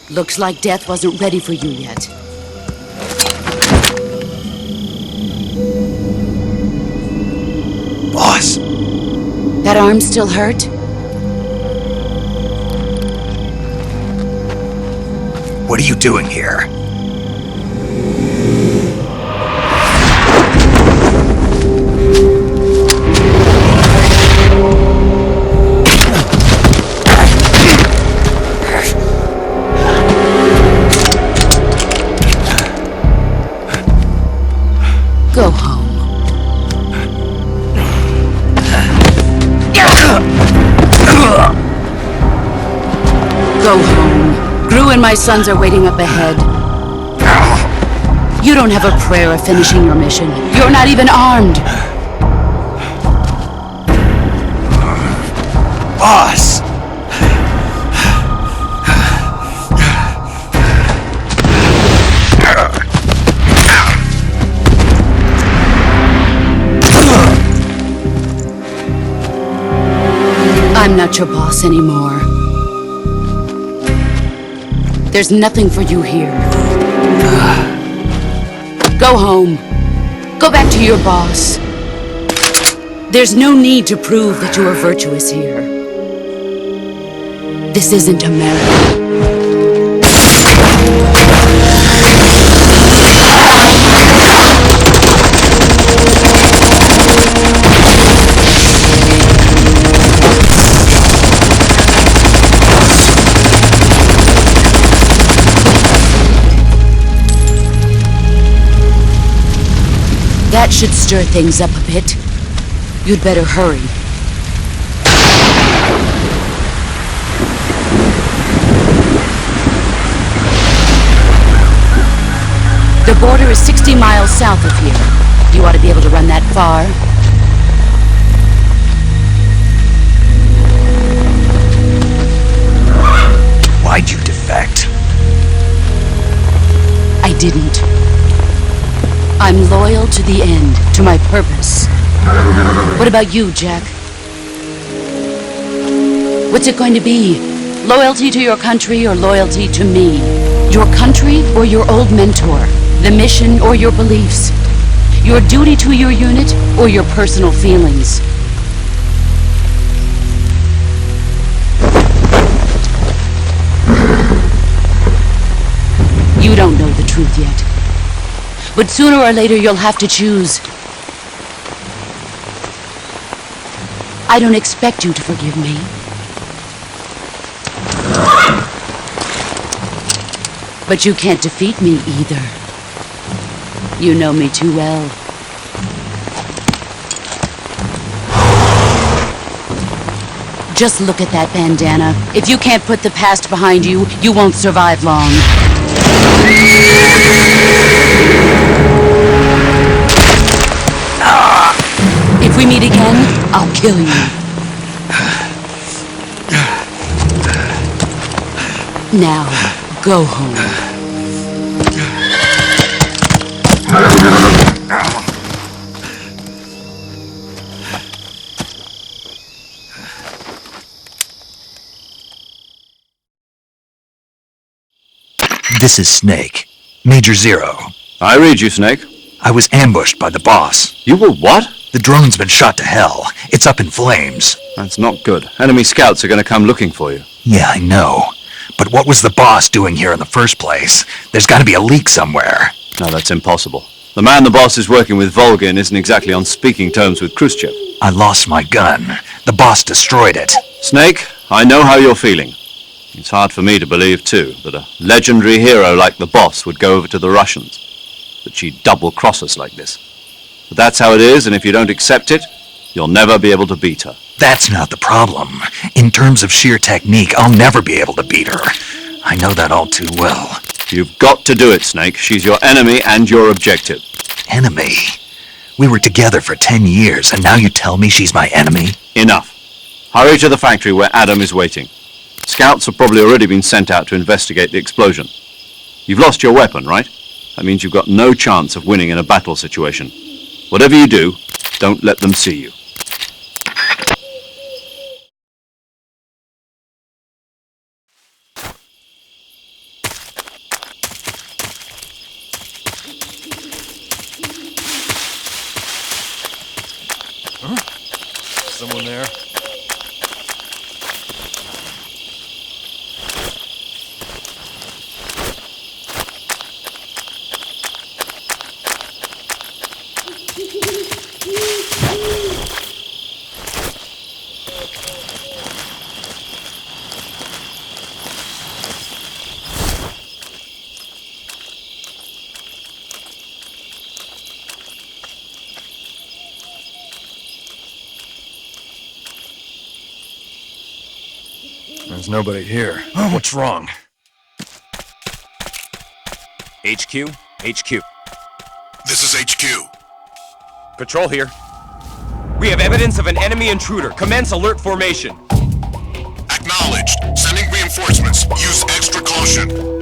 Looks like death wasn't ready for you yet. Boss, That arm still hurt? what are you doing here? Go home. Go home. Gru and my sons are waiting up ahead. You don't have a prayer of finishing your mission. You're not even armed. Boss! I'm not your boss anymore. There's nothing for you here. Go home. Go back to your boss. There's no need to prove that you are virtuous here. This isn't America. That should stir things up a bit. You'd better hurry. The border is 60 miles south of here. You ought to be able to run that far. Why'd you defect? I didn't. I'm loyal to the end, to my purpose. What about you, Jack? What's it going to be? Loyalty to your country or loyalty to me? Your country or your old mentor? The mission or your beliefs? Your duty to your unit or your personal feelings? You don't know the truth yet. But sooner or later you'll have to choose. I don't expect you to forgive me. But you can't defeat me either. You know me too well. Just look at that bandana. If you can't put the past behind you, you won't survive long. If we meet again, I'll kill you. Now, go home. This is Snake. Major Zero. I read you, Snake. I was ambushed by the boss. You were what? The drone's been shot to hell. It's up in flames. That's not good. Enemy scouts are going to come looking for you. Yeah, I know. But what was the boss doing here in the first place? There's got to be a leak somewhere. No, that's impossible. The man the boss is working with, Volgin, isn't exactly on speaking terms with Khrushchev. I lost my gun. The boss destroyed it. Snake, I know how you're feeling. It's hard for me to believe, too, that a legendary hero like the boss would go over to the Russians. That she'd double-cross us like this. But that's how it is, and if you don't accept it, you'll never be able to beat her. That's not the problem. In terms of sheer technique, I'll never be able to beat her. I know that all too well. You've got to do it, Snake. She's your enemy and your objective. Enemy? We were together for 10 years, and now you tell me she's my enemy? Enough. Hurry to the factory where Adam is waiting. Scouts have probably already been sent out to investigate the explosion. You've lost your weapon, right? That means you've got no chance of winning in a battle situation. Whatever you do, don't let them see you. Someone there? There's nobody here. What's wrong? HQ? HQ. This is HQ. Patrol here. We have evidence of an enemy intruder. Commence alert formation. Acknowledged. Sending reinforcements. Use extra caution.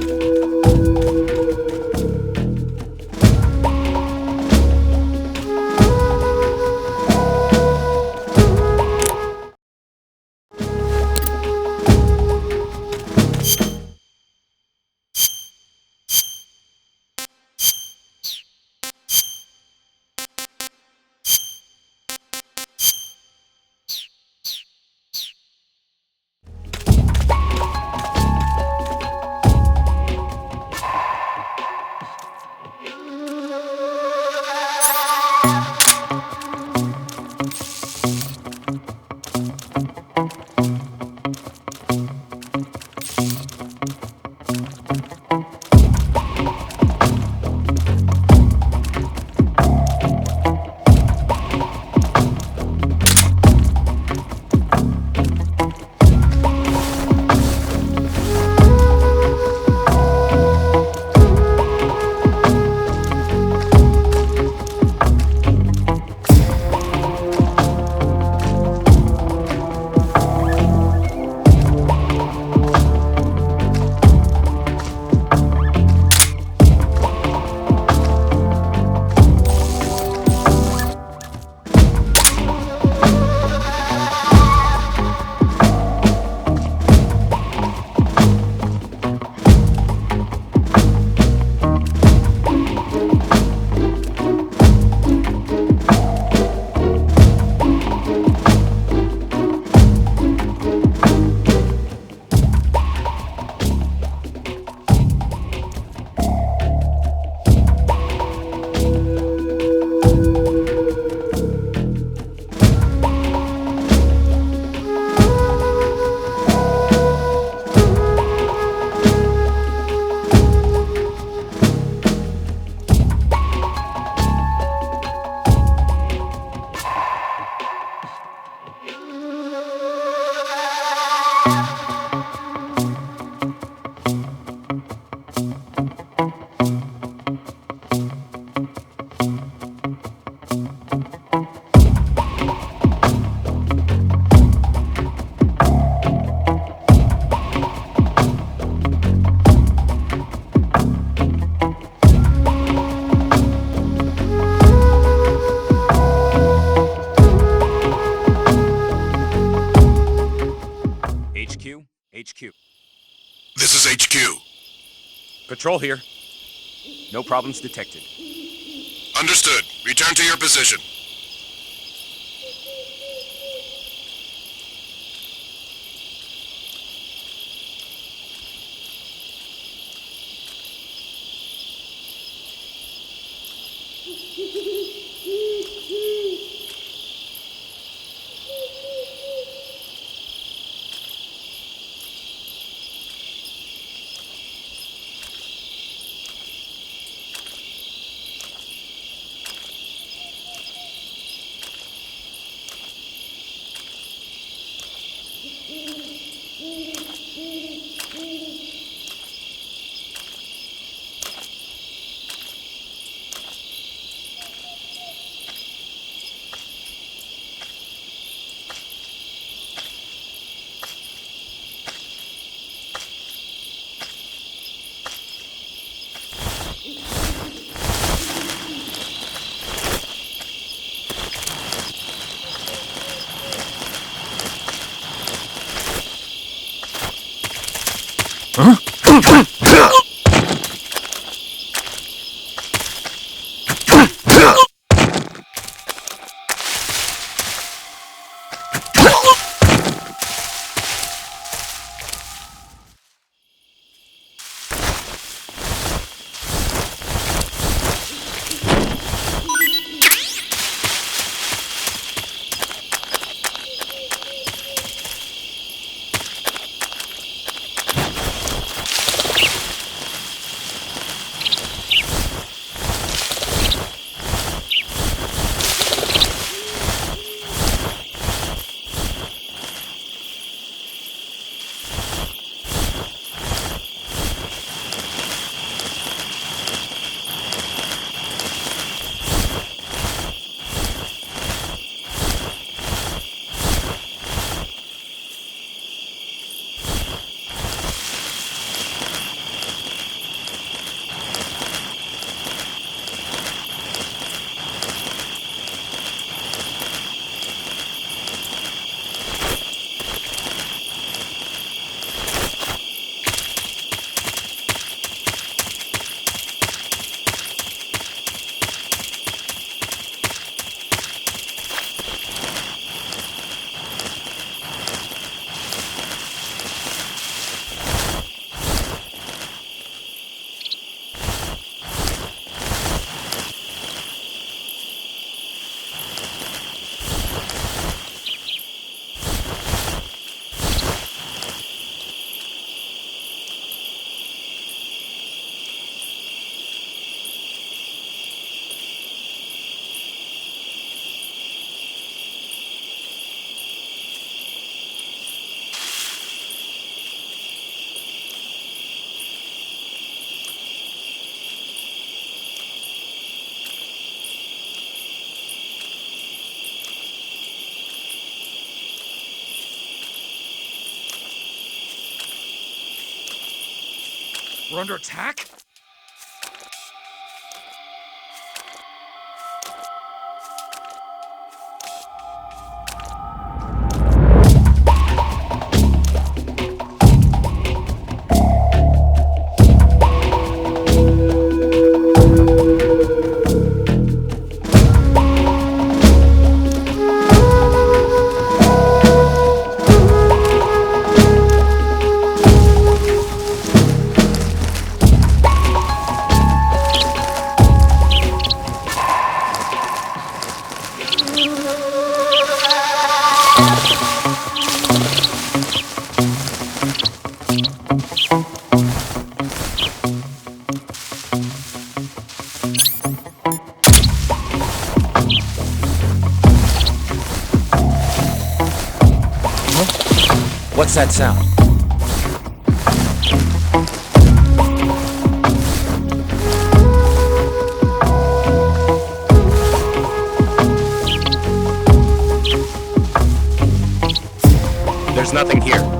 HQ. This is HQ. Patrol here. No problems detected. Understood. Return to your position. We're under attack? What's that sound? There's nothing here.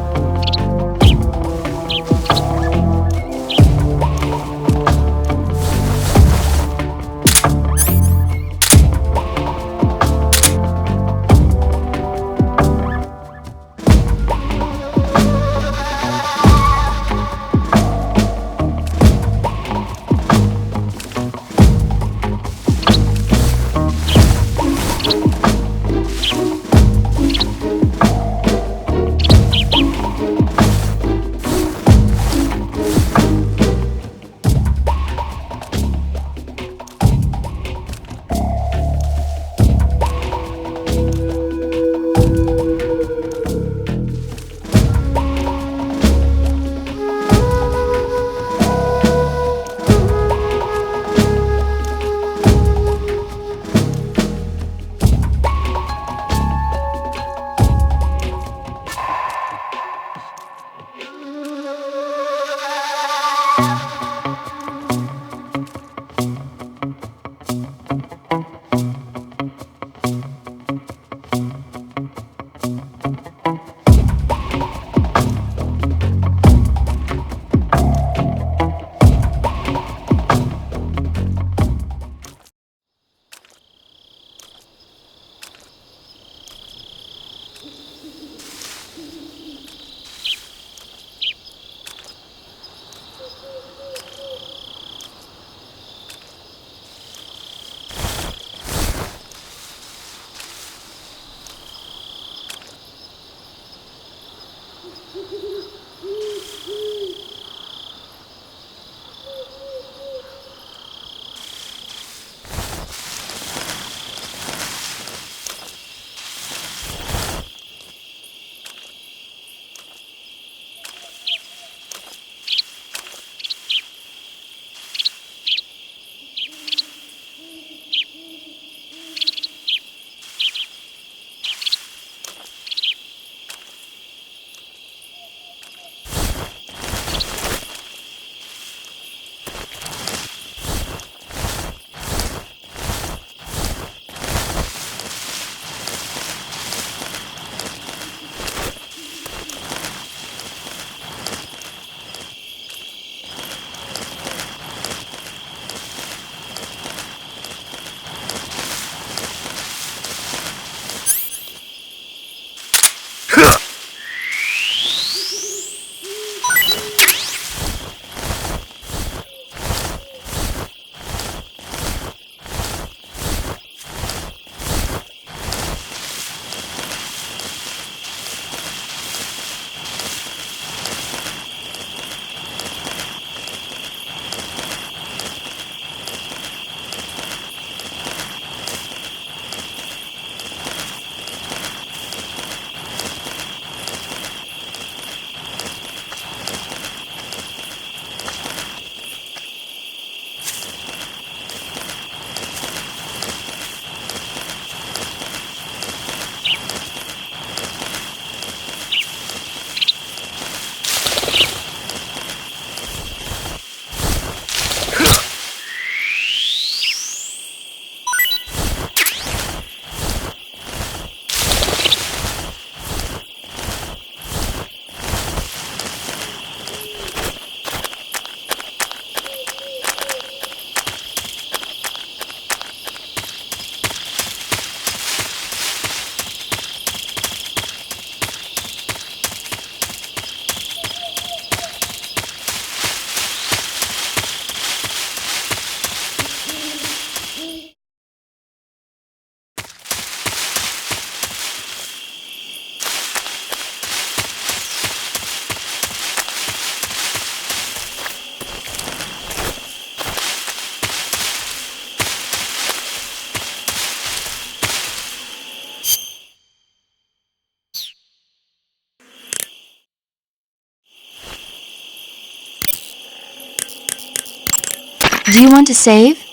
Do you want to save?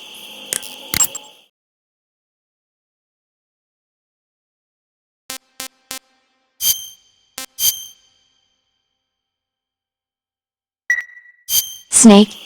Snake?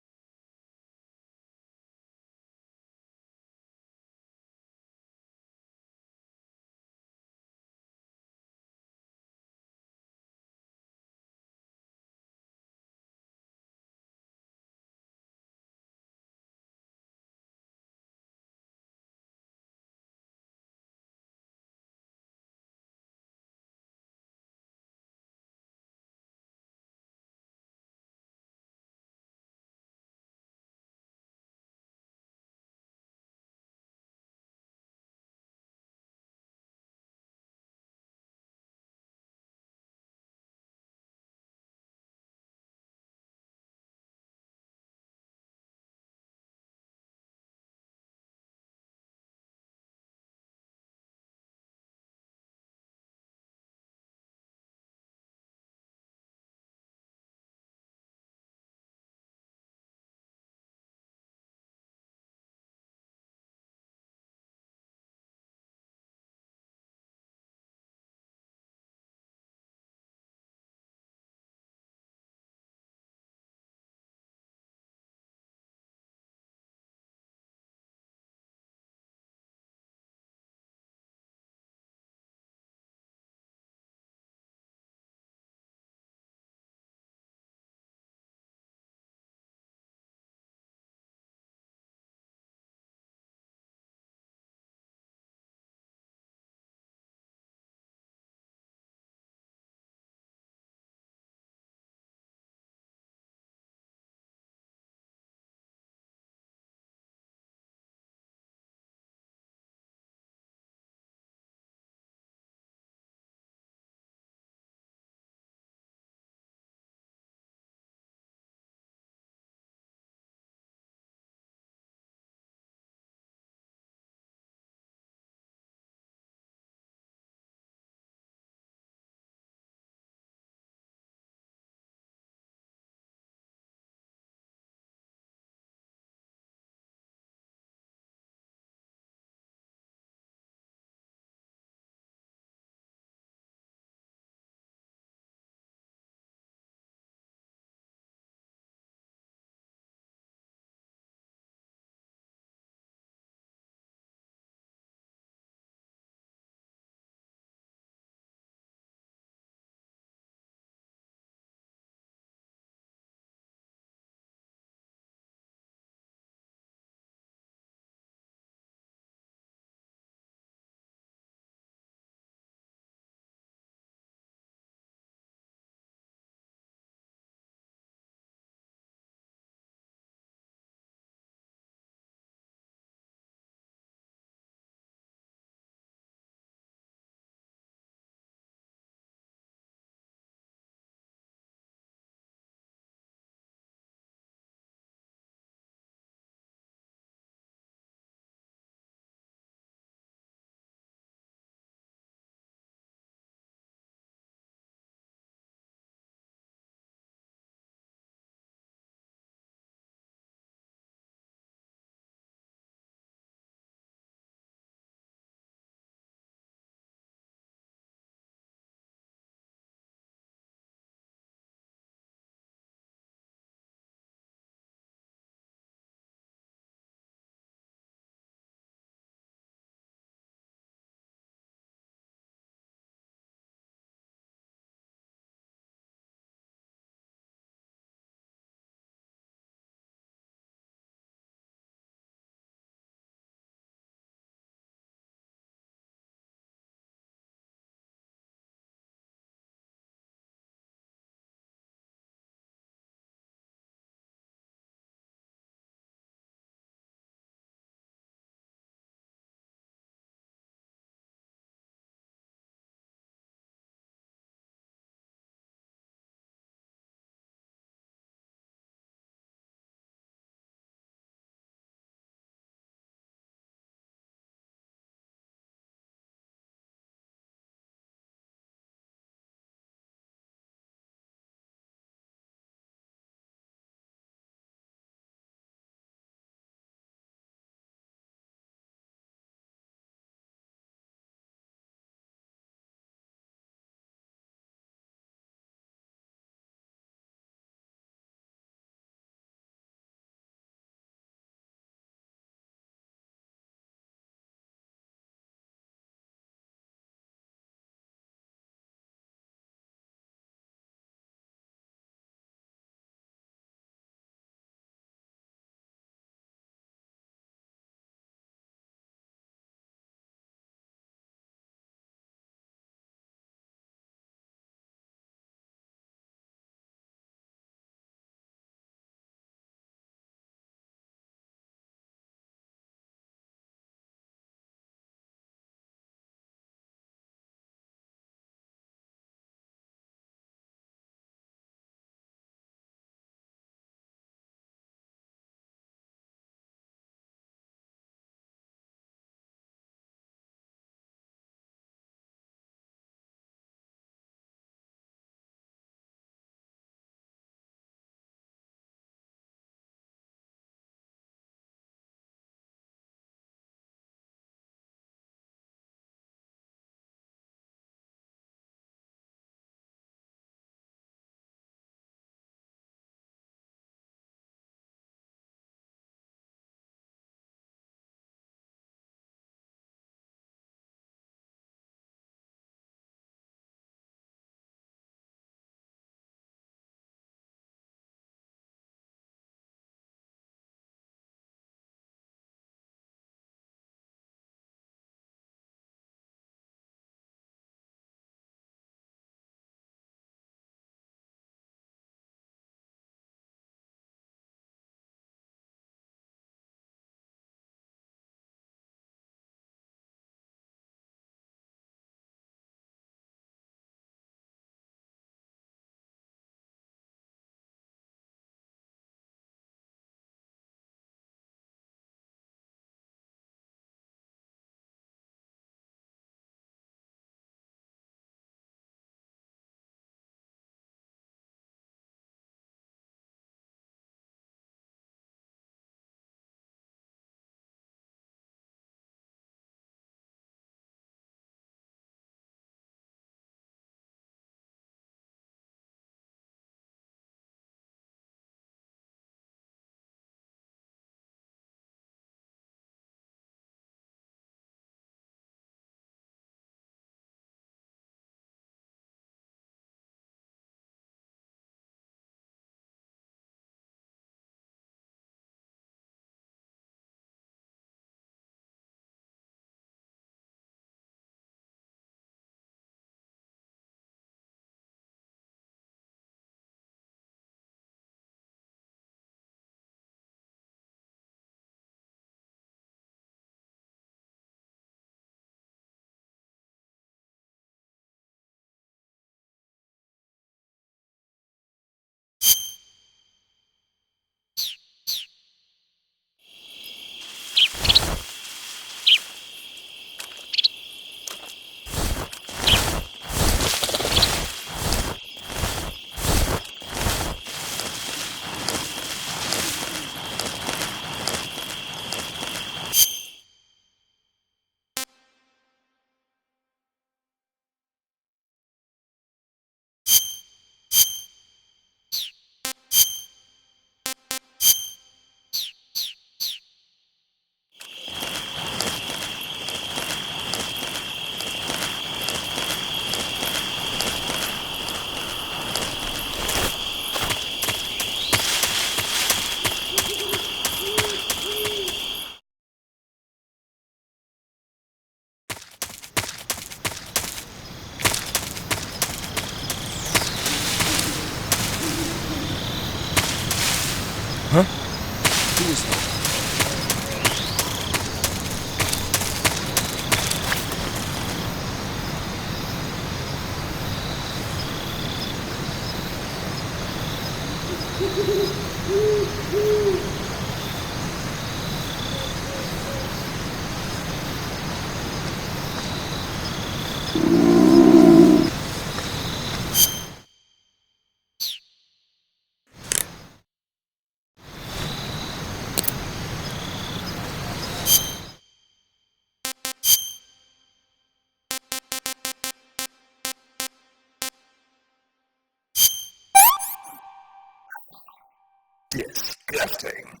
Disgusting.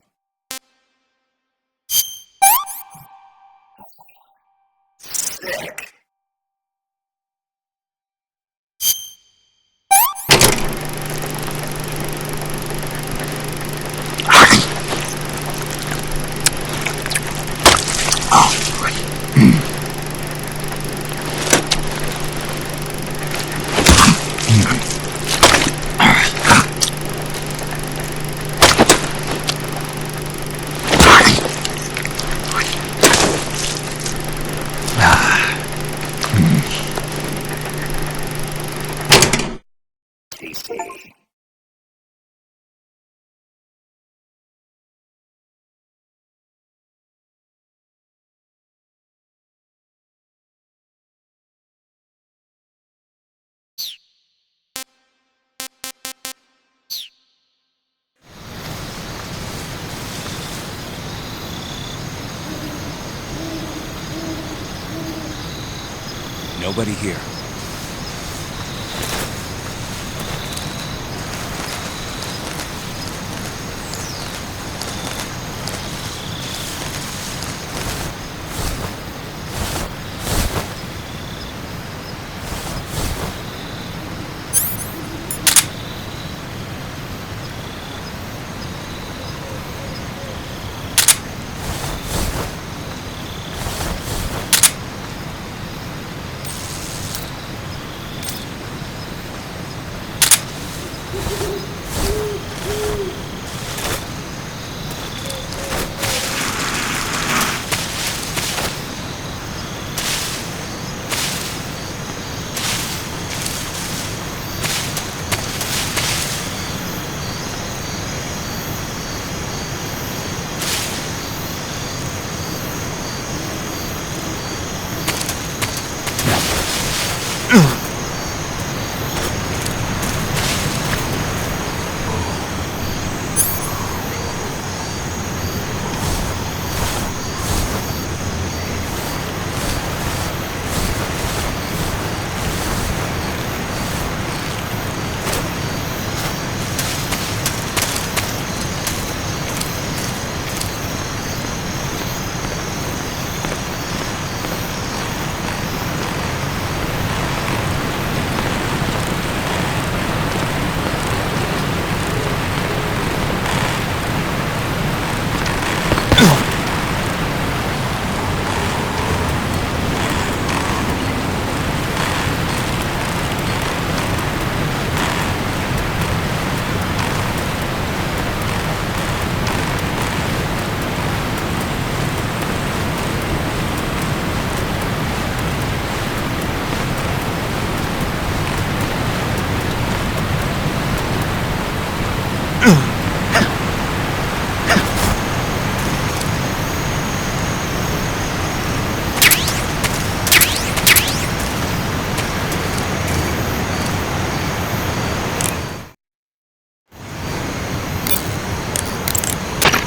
Sick. Tasty. Nobody here.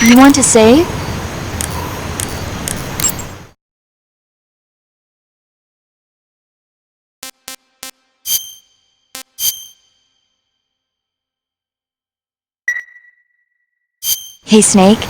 You want to save? Hey, Snake.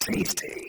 Tasty.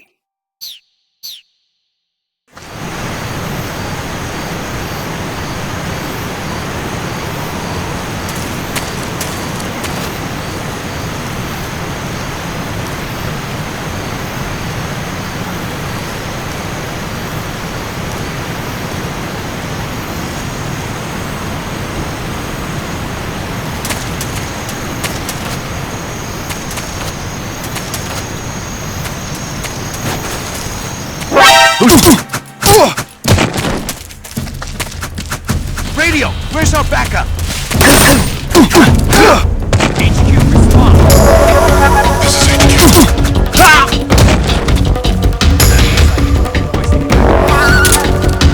Radio, where's our backup?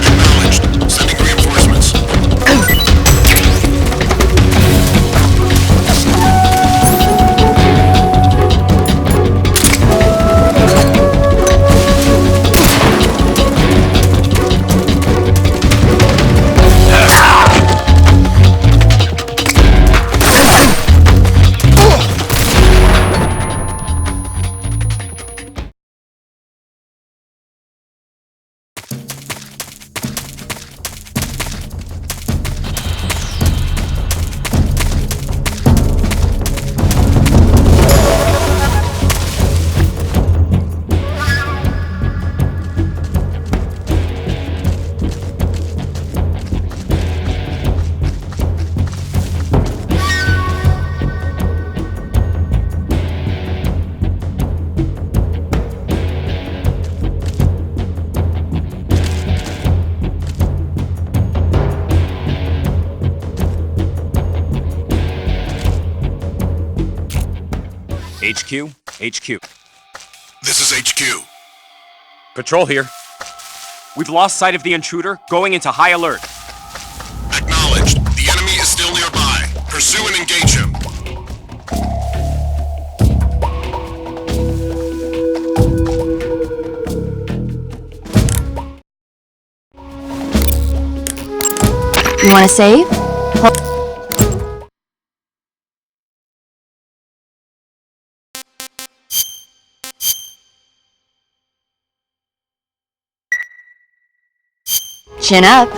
Acknowledged. Sending reinforcements. HQ? HQ. This is HQ. Patrol here. We've lost sight of the intruder, going into high alert. Acknowledged. The enemy is still nearby. Pursue and engage him. You want to save? Chin up.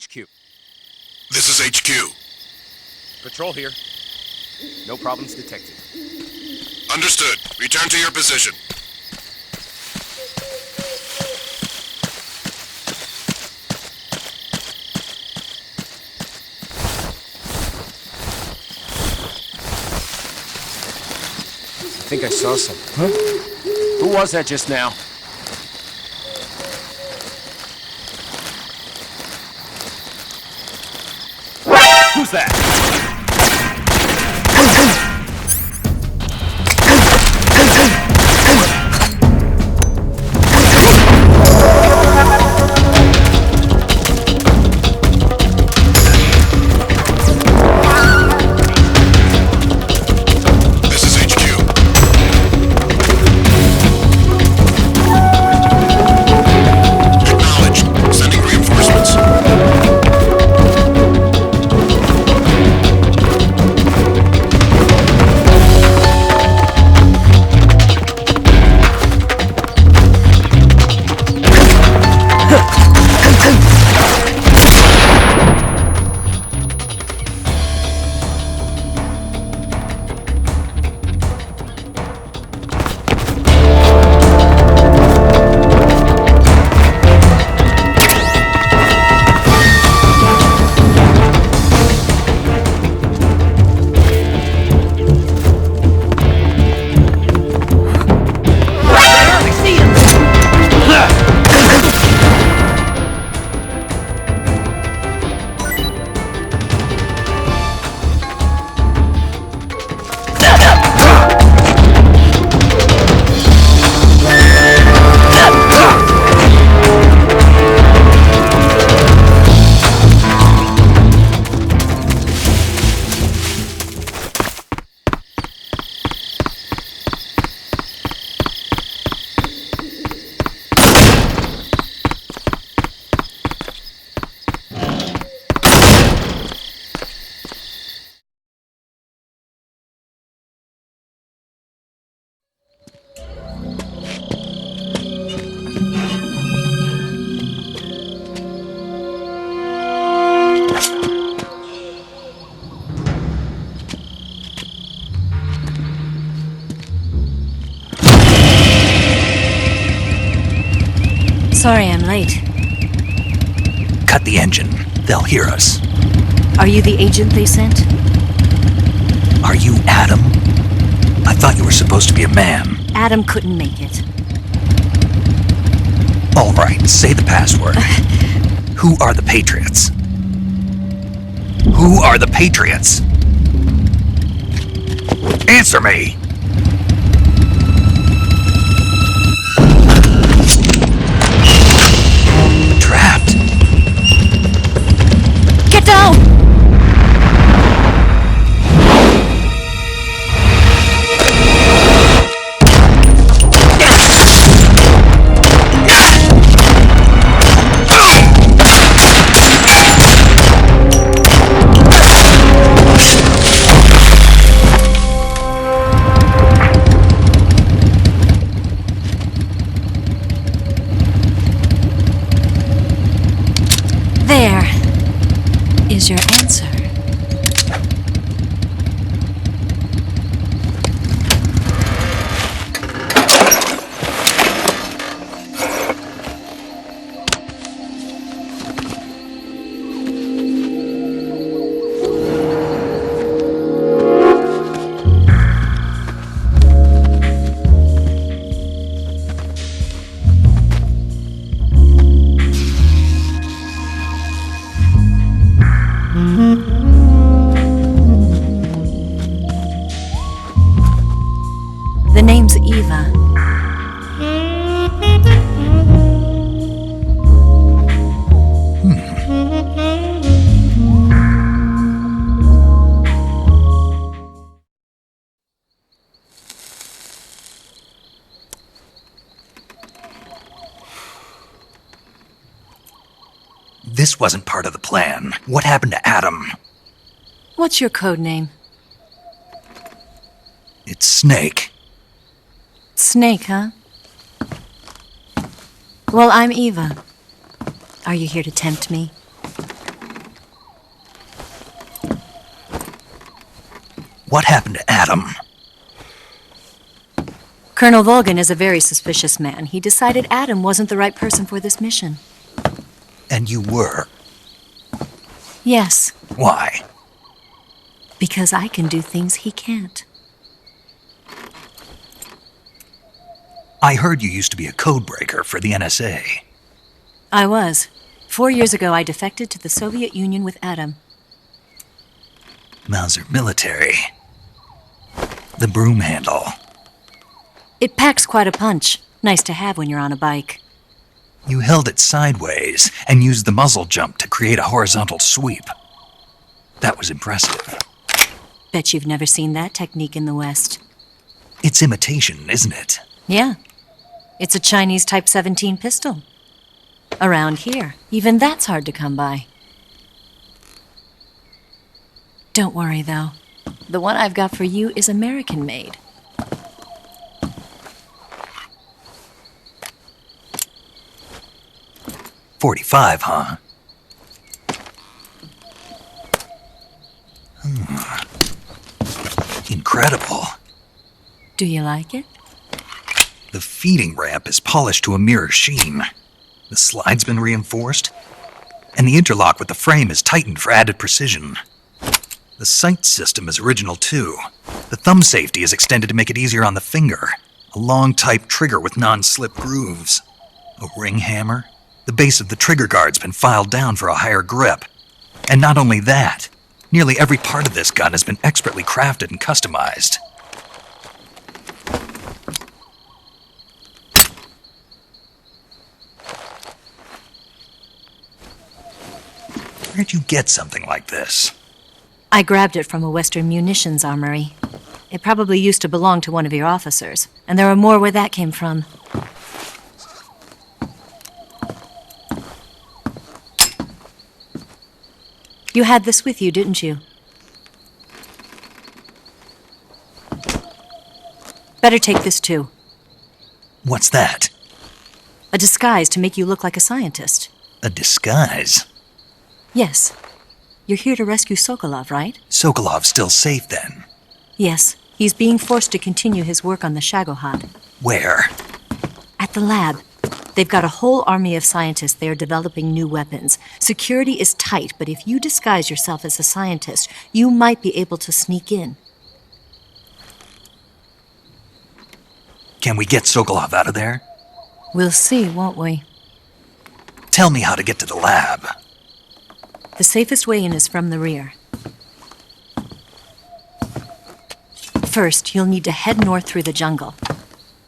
HQ. This is HQ. Patrol here. No problems detected. Understood. Return to your position. I think I saw something. Huh? Who was that just now? Who's that? This is HQ. Acknowledged. Sending reinforcements. Sorry I'm late. Cut the engine. They'll hear us. Are you the agent they sent? Are you Adam? I thought you were supposed to be a man. Adam couldn't make it. All right, say the password. Who are the Patriots? Who are the Patriots? Answer me! Trapped. Get down! There is your answer. The name's Eva. This wasn't part of the plan. What happened to Adam? What's your code name? It's Snake. Snake, huh? Well, I'm Eva. Are you here to tempt me? What happened to Adam? Colonel Volgan is a very suspicious man. He decided Adam wasn't the right person for this mission. And you were? Yes, Why? because I can do things he can't. I heard you used to be a codebreaker for the NSA. I was. 4 years ago, I defected to the Soviet Union with Adam. Mauser military. The broom handle. It packs quite a punch. Nice to have when you're on a bike. You held it sideways and used the muzzle jump to create a horizontal sweep. That was impressive. Bet you've never seen that technique in the West. It's imitation, isn't it? Yeah. It's a Chinese Type 17 pistol. Around here, even that's hard to come by. Don't worry, though. The one I've got for you is American-made. .45, huh? Incredible. Do you like it? The feeding ramp is polished to a mirror sheen. The slide's been reinforced, and the interlock with the frame is tightened for added precision. The sight system is original too. The thumb safety is extended to make it easier on the finger. A long type trigger with non-slip grooves. A ring hammer. The base of the trigger guard's been filed down for a higher grip. And not only that, nearly every part of this gun has been expertly crafted and customized. Where'd you get something like this? I grabbed it from a Western munitions armory. It probably used to belong to one of your officers, and there are more where that came from. You had this with you, didn't you? Better take this too. What's that? A disguise to make you look like a scientist. A disguise? Yes. You're here to rescue Sokolov, right? Sokolov's still safe then? Yes. He's being forced to continue his work on the Shagohod. Where? At the lab. They've got a whole army of scientists there developing new weapons. Security is tight, but if you disguise yourself as a scientist, you might be able to sneak in. Can we get Sokolov out of there? We'll see, won't we? Tell me how to get to the lab. The safest way in is from the rear. First, you'll need to head north through the jungle.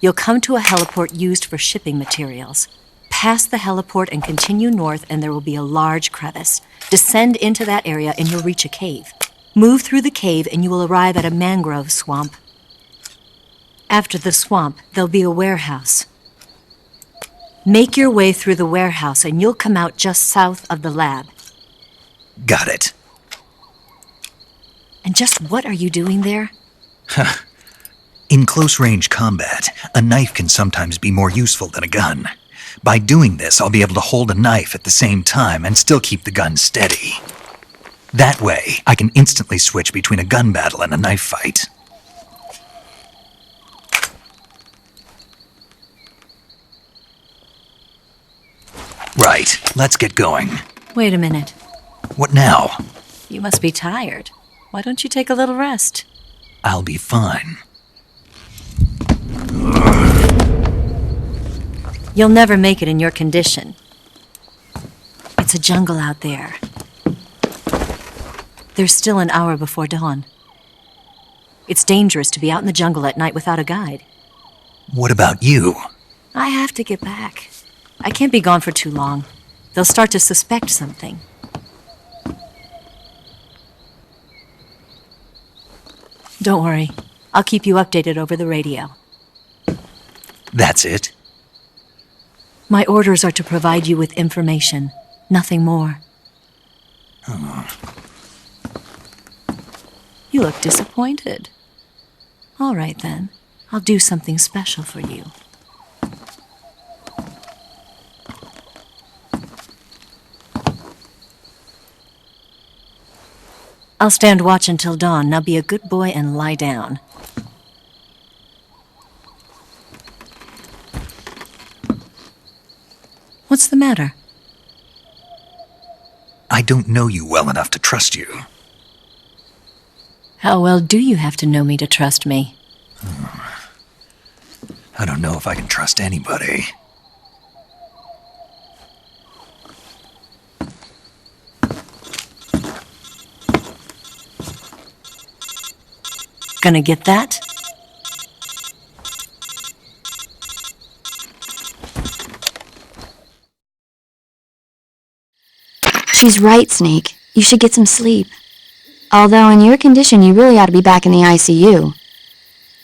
You'll come to a heliport used for shipping materials. Pass the heliport and continue north, and there will be a large crevice. Descend into that area and you'll reach a cave. Move through the cave and you will arrive at a mangrove swamp. After the swamp, there'll be a warehouse. Make your way through the warehouse and you'll come out just south of the lab. Got it. And just what are you doing there? In close-range combat, a knife can sometimes be more useful than a gun. By doing this, I'll be able to hold a knife at the same time and still keep the gun steady. That way, I can instantly switch between a gun battle and a knife fight. Right, let's get going. Wait a minute. What now? You must be tired. Why don't you take a little rest? I'll be fine. You'll never make it in your condition. It's a jungle out there. There's still an hour before dawn. It's dangerous to be out in the jungle at night without a guide. What about you? I have to get back. I can't be gone for too long. They'll start to suspect something. Don't worry. I'll keep you updated over the radio. That's it? My orders are to provide you with information, nothing more. You look disappointed. All right, then. I'll do something special for you. I'll stand watch until dawn. Now be a good boy and lie down. What's the matter? I don't know you well enough to trust you. How well do you have to know me to trust me? I don't know if I can trust anybody. Gonna get that? She's right, Snake. You should get some sleep. Although in your condition, you really ought to be back in the ICU.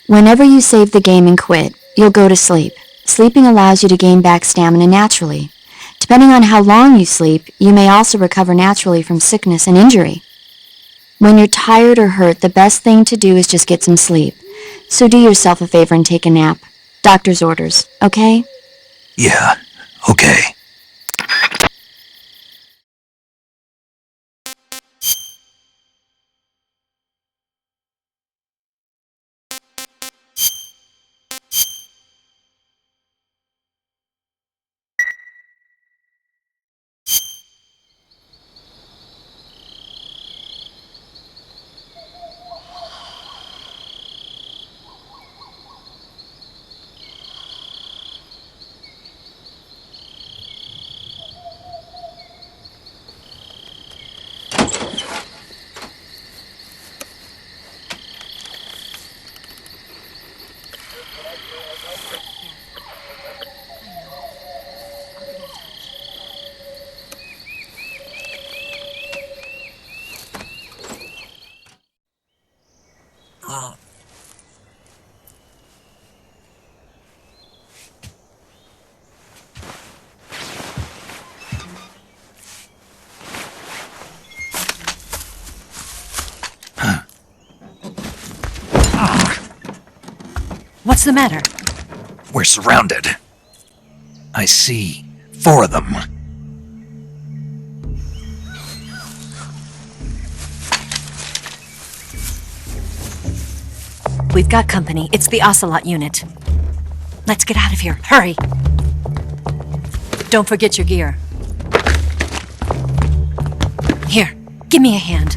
Whenever you save the game and quit, you'll go to sleep. Sleeping allows you to gain back stamina naturally. Depending on how long you sleep, you may also recover naturally from sickness and injury. When you're tired or hurt, the best thing to do is just get some sleep. So do yourself a favor and take a nap. Doctor's orders, okay? Yeah, okay. What's the matter? We're surrounded. I see 4 of them. We've got company. It's the Ocelot unit. Let's get out of here. Hurry! Don't forget your gear. Here, give me a hand.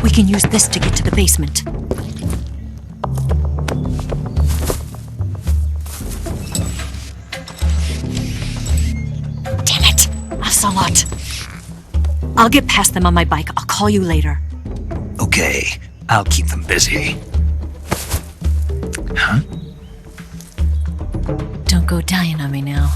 We can use this to get to the basement. Damn it! Ocelot! I'll get past them on my bike. I'll call you later. Okay, I'll keep them busy. Huh? Don't go dying on me now.